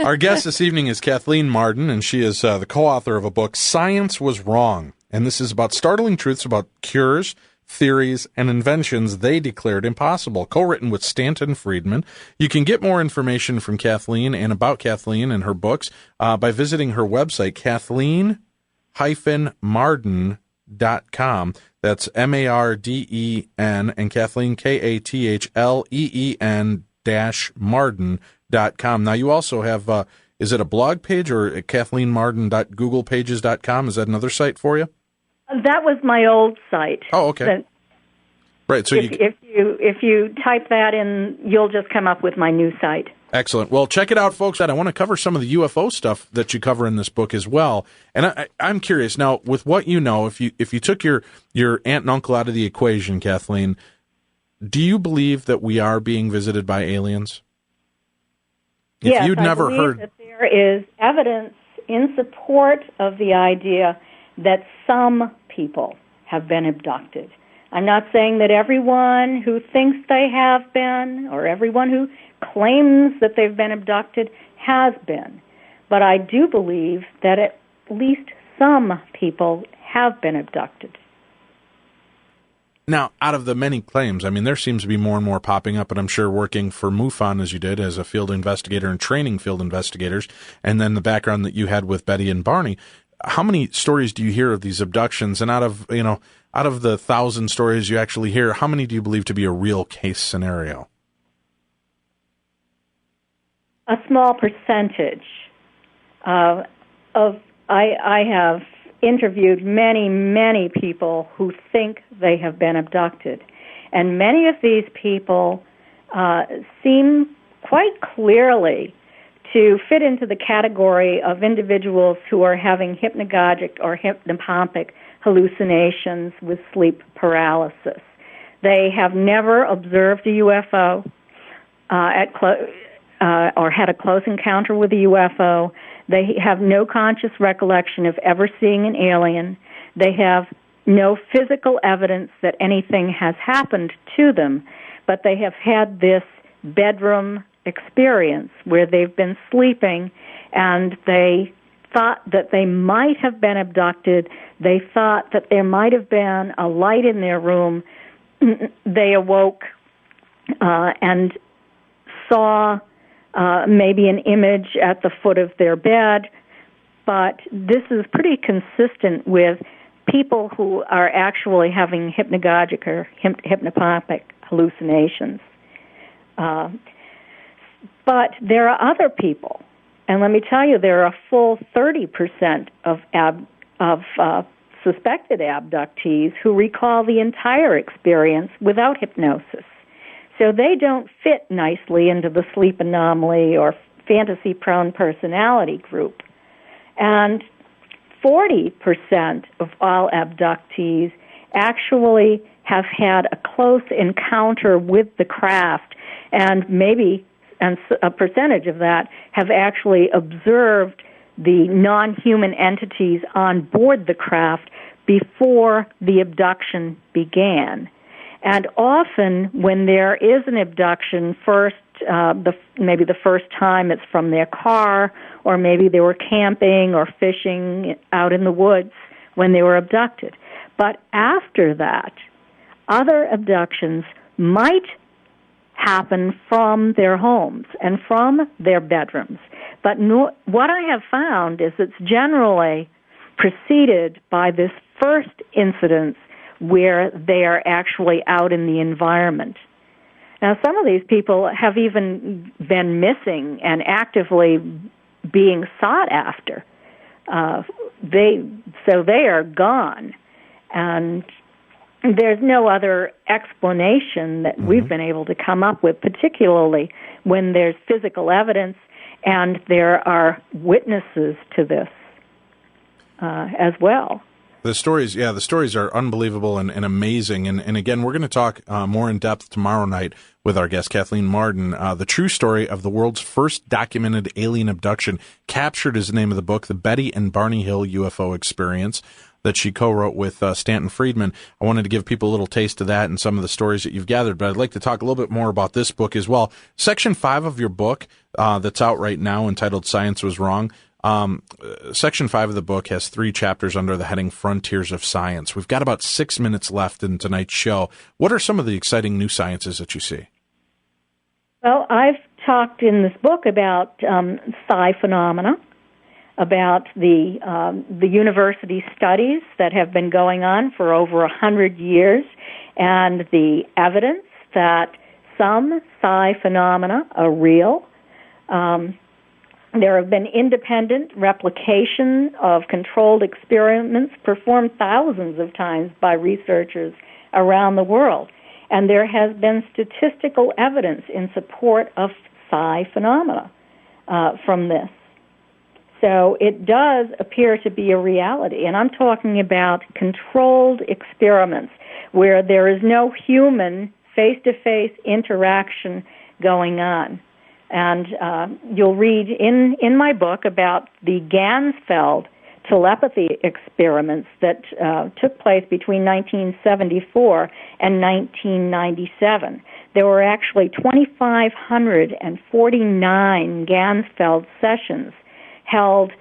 Our guest this evening is Kathleen Marden, and she is the co-author of a book, Science Was Wrong. And this is about startling truths about cures, theories, and inventions they declared impossible, co-written with Stanton Friedman. You can get more information from Kathleen and about Kathleen and her books by visiting her website, Kathleen-Marden.com. That's M-A-R-D-E-N, and Kathleen, Kathleen-Marden-Marden.com. Now, you also have, is it a blog page or KathleenMarden.GooglePages.com? Is that another site for you? That was my old site. Oh, okay. Right. So if you type that in, you'll just come up with my new site. Excellent. Well, check it out, folks. I want to cover some of the UFO stuff that you cover in this book as well. And I'm curious now, with what you know, if you took your aunt and uncle out of the equation, Kathleen, do you believe that we are being visited by aliens? Yes, I believe that there is evidence in support of the idea that some people have been abducted. I'm not saying that everyone who thinks they have been or everyone who claims that they've been abducted has been. But I do believe that at least some people have been abducted. Now, out of the many claims, I mean, there seems to be more and more popping up, and I'm sure working for MUFON as you did as a field investigator and training field investigators, and then the background that you had with Betty and Barney, how many stories do you hear of these abductions? And out of the 1,000 stories you actually hear, how many do you believe to be a real case scenario? A small percentage. I have interviewed many people who think they have been abducted. And many of these people seem quite clearly to fit into the category of individuals who are having hypnagogic or hypnopompic hallucinations with sleep paralysis. They have never observed a UFO or had a close encounter with a UFO. They have no conscious recollection of ever seeing an alien. They have no physical evidence that anything has happened to them, but they have had this bedroom experience where they've been sleeping and they thought that they might have been abducted. They thought that there might have been a light in their room. They awoke and saw maybe an image at the foot of their bed, but this is pretty consistent with people who are actually having hypnagogic or hypnopompic hallucinations. But there are other people, and let me tell you, there are a full 30% of suspected abductees who recall the entire experience without hypnosis. So they don't fit nicely into the sleep anomaly or fantasy-prone personality group. And 40% of all abductees actually have had a close encounter with the craft, and a percentage of that have actually observed the non-human entities on board the craft before the abduction began. And often when there is an abduction, maybe the first time it's from their car, or maybe they were camping or fishing out in the woods when they were abducted. But after that, other abductions might happen from their homes and from their bedrooms. But what I have found is it's generally preceded by this first incident where they are actually out in the environment. Now, some of these people have even been missing and actively being sought after. They are gone, and there's no other explanation that we've been able to come up with, particularly when there's physical evidence and there are witnesses to this as well. The stories are unbelievable and amazing. And again, we're going to talk more in depth tomorrow night with our guest, Kathleen Marden. The true story of the world's first documented alien abduction, Captured is the name of the book, The Betty and Barney Hill UFO Experience, that she co-wrote with Stanton Friedman. I wanted to give people a little taste of that and some of the stories that you've gathered, but I'd like to talk a little bit more about this book as well. Section 5 of your book that's out right now, entitled Science Was Wrong, Section 5 of the book has 3 chapters under the heading Frontiers of Science. We've got about 6 minutes left in tonight's show. What are some of the exciting new sciences that you see? Well, I've talked in this book about psi phenomena, about the university studies that have been going on for over 100 years, and the evidence that some psi phenomena are real. There have been independent replication of controlled experiments performed thousands of times by researchers around the world. And there has been statistical evidence in support of psi phenomena from this. So it does appear to be a reality. And I'm talking about controlled experiments where there is no human face-to-face interaction going on. And you'll read in my book about the Ganzfeld telepathy experiments that took place between 1974 and 1997. There were actually 2,549 Ganzfeld sessions held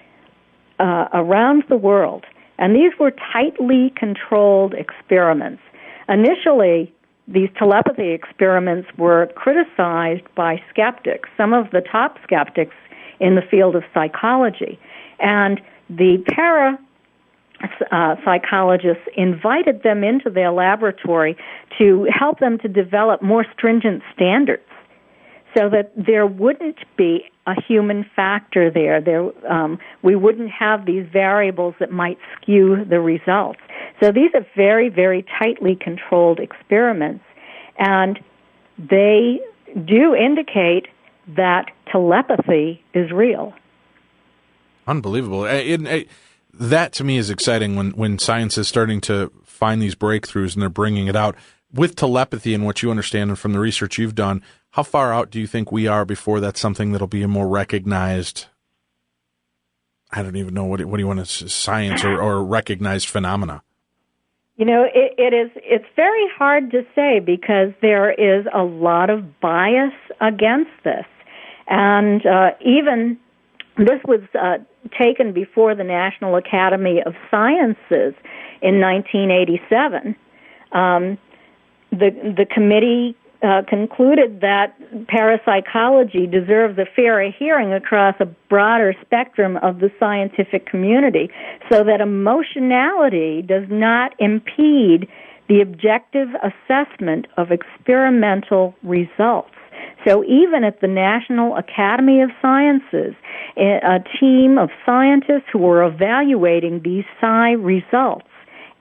around the world. And these were tightly controlled experiments. Initially, these telepathy experiments were criticized by skeptics, some of the top skeptics in the field of psychology. And the psychologists invited them into their laboratory to help them to develop more stringent standards so that there wouldn't be a human factor there. We wouldn't have these variables that might skew the results. So these are very, very tightly controlled experiments, and they do indicate that telepathy is real. Unbelievable. That, to me, is exciting when science is starting to find these breakthroughs and they're bringing it out. With telepathy and what you understand and from the research you've done, how far out do you think we are before that's something that'll be a more recognized, I don't even know, what do you want to, science or recognized phenomena? You know, it's very hard to say because there is a lot of bias against this. And even this was taken before the National Academy of Sciences in 1987. The committee concluded that parapsychology deserves a fairer hearing across a broader spectrum of the scientific community so that emotionality does not impede the objective assessment of experimental results. So even at the National Academy of Sciences, a team of scientists who were evaluating these psi results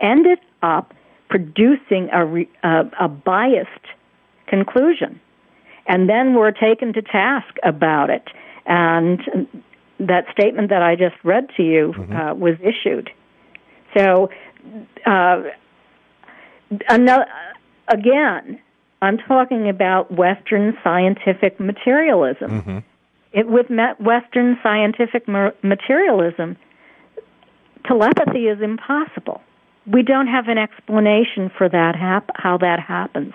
ended up producing a biased conclusion, and then were taken to task about it. And that statement that I just read to you was issued. So, again, I'm talking about Western scientific materialism. With Western scientific materialism, telepathy is impossible. We don't have an explanation for that, how that happens.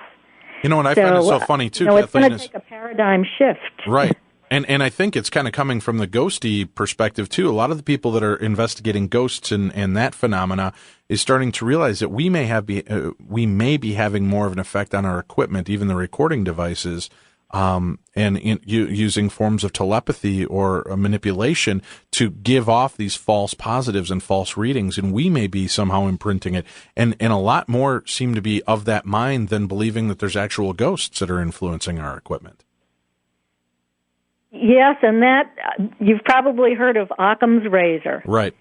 You know, and I find it so funny, too, Kathleen, Kathleen, it's going to take a paradigm shift. Right. And I think it's kind of coming from the ghosty perspective, too. A lot of the people that are investigating ghosts and that phenomena is starting to realize that we may be having more of an effect on our equipment, even the recording devices, using forms of telepathy or manipulation to give off these false positives and false readings, and we may be somehow imprinting it. And a lot more seem to be of that mind than believing that there's actual ghosts that are influencing our equipment. Yes, and that you've probably heard of Occam's razor. Right.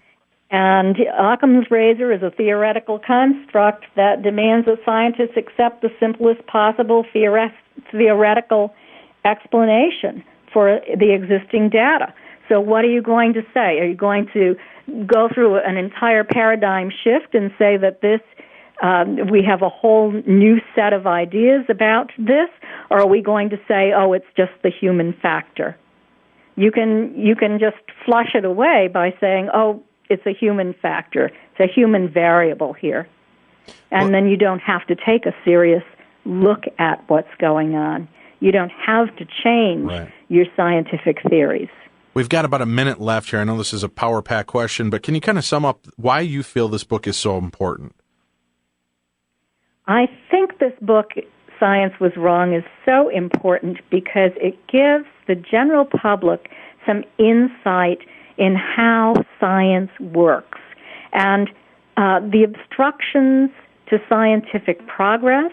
And Occam's razor is a theoretical construct that demands that scientists accept the simplest possible theoretical explanation for the existing data. So what are you going to say? Are you going to go through an entire paradigm shift and say that we have a whole new set of ideas about this? Or are we going to say, oh, it's just the human factor? You can just flush it away by saying, oh, it's a human factor. It's a human variable here. And then you don't have to take a serious look at what's going on. You don't have to change your scientific theories. We've got about a minute left here. I know this is a power-pack question, but can you kind of sum up why you feel this book is so important? I think this book, Science Was Wrong, is so important because it gives the general public some insight in how science works and the obstructions to scientific progress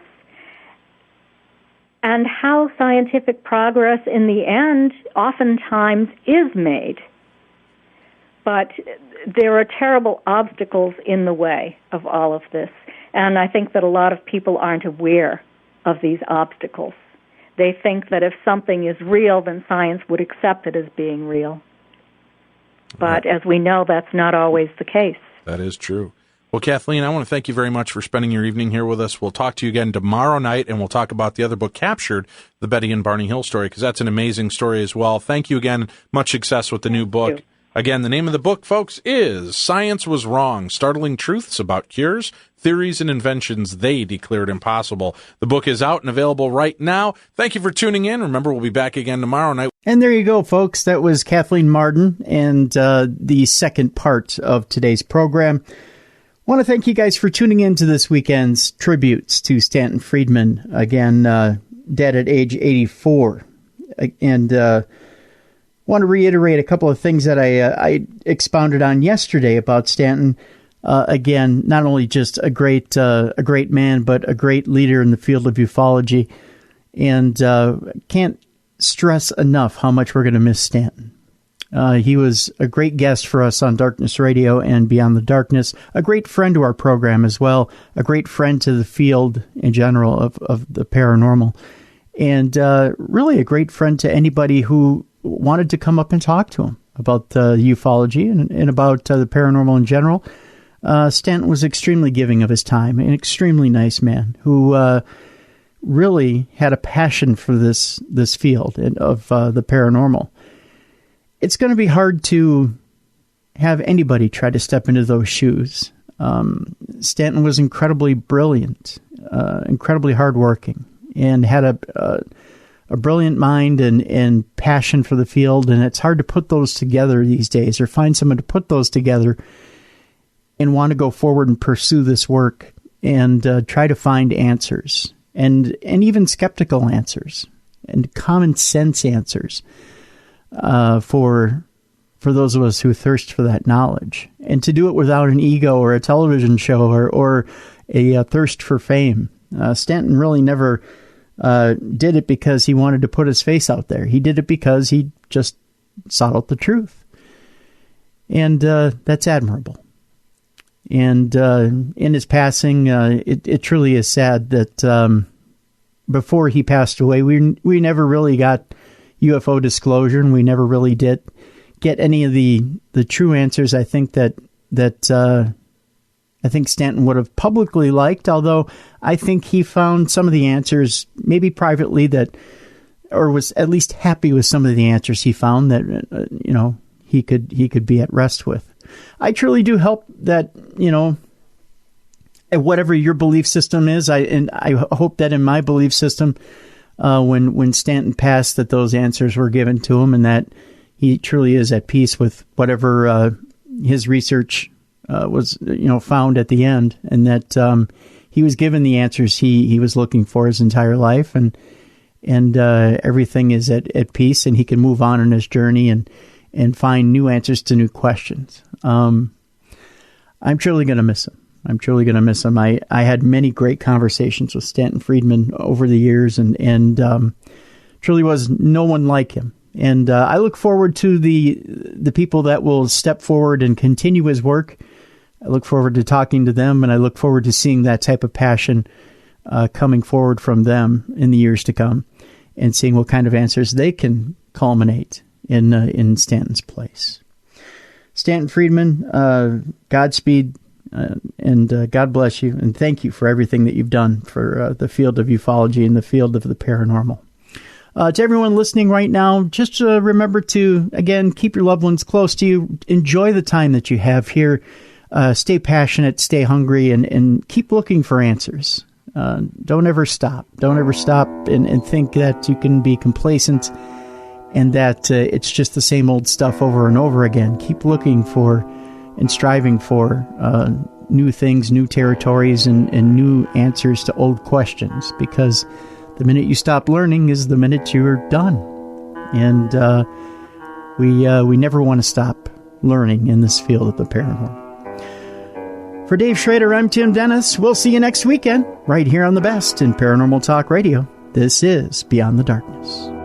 and how scientific progress in the end oftentimes is made. But there are terrible obstacles in the way of all of this, and I think that a lot of people aren't aware of these obstacles. They think that if something is real, then science would accept it as being real. But as we know, that's not always the case. That is true. Well, Kathleen, I want to thank you very much for spending your evening here with us. We'll talk to you again tomorrow night, and we'll talk about the other book, Captured, the Betty and Barney Hill story, because that's an amazing story as well. Thank you again. Much success with the new book. Again, the name of the book, folks, is Science Was Wrong, Startling Truths About Cures, Theories and Inventions They Declared Impossible. The book is out and available right now. Thank you for tuning in. Remember, we'll be back again tomorrow night. And there you go, folks. That was Kathleen Marden and the second part of today's program. I want to thank you guys for tuning in to this weekend's tributes to Stanton Friedman, again, dead at age 84. And want to reiterate a couple of things that I expounded on yesterday about Stanton. Again, not only just a great man, but a great leader in the field of ufology. And can't stress enough how much we're going to miss Stanton. He was a great guest for us on Darkness Radio and Beyond the Darkness, a great friend to our program as well, a great friend to the field in general of the paranormal, and really a great friend to anybody who wanted to come up and talk to him about ufology and about the paranormal in general. Stanton was extremely giving of his time, an extremely nice man who really had a passion for this field of the paranormal. It's going to be hard to have anybody try to step into those shoes. Stanton was incredibly brilliant, incredibly hardworking, and had a brilliant mind and passion for the field, and it's hard to put those together these days, or find someone to put those together and want to go forward and pursue this work and try to find answers, and even skeptical answers, and common sense answers for those of us who thirst for that knowledge, and to do it without an ego or a television show or a thirst for fame. Stanton really never did it because he wanted to put his face out there. He did it because he just sought out the truth. And that's admirable. And in his passing, it truly is sad that before he passed away, we never really got UFO disclosure, and we never really did get any of the true answers. I think that I think Stanton would have publicly liked, although I think he found some of the answers, maybe privately, or was at least happy with some of the answers he found that he could be at rest with. I truly do hope that whatever your belief system is, I hope that in my belief system, when Stanton passed, that those answers were given to him, and that he truly is at peace with whatever his research was found at the end, and that he was given the answers he was looking for his entire life, and and everything is at peace, and he can move on in his journey and find new answers to new questions. I'm truly going to miss him. I had many great conversations with Stanton Friedman over the years, and truly was no one like him. And I look forward to the people that will step forward and continue his work. I look forward to talking to them, and I look forward to seeing that type of passion coming forward from them in the years to come, and seeing what kind of answers they can culminate in Stanton's place. Stanton Friedman, Godspeed, and God bless you, and thank you for everything that you've done for the field of ufology and the field of the paranormal. To everyone listening right now, just remember to, again, keep your loved ones close to you. Enjoy the time that you have here. Stay passionate, stay hungry, and keep looking for answers. Don't ever stop. Don't ever stop and think that you can be complacent and that it's just the same old stuff over and over again. Keep looking for and striving for new things, new territories, and new answers to old questions, because the minute you stop learning is the minute you're done. And we never want to stop learning in this field of the paranormal. For Dave Schrader, I'm Tim Dennis. We'll see you next weekend, right here on the best in Paranormal Talk Radio. This is Beyond the Darkness.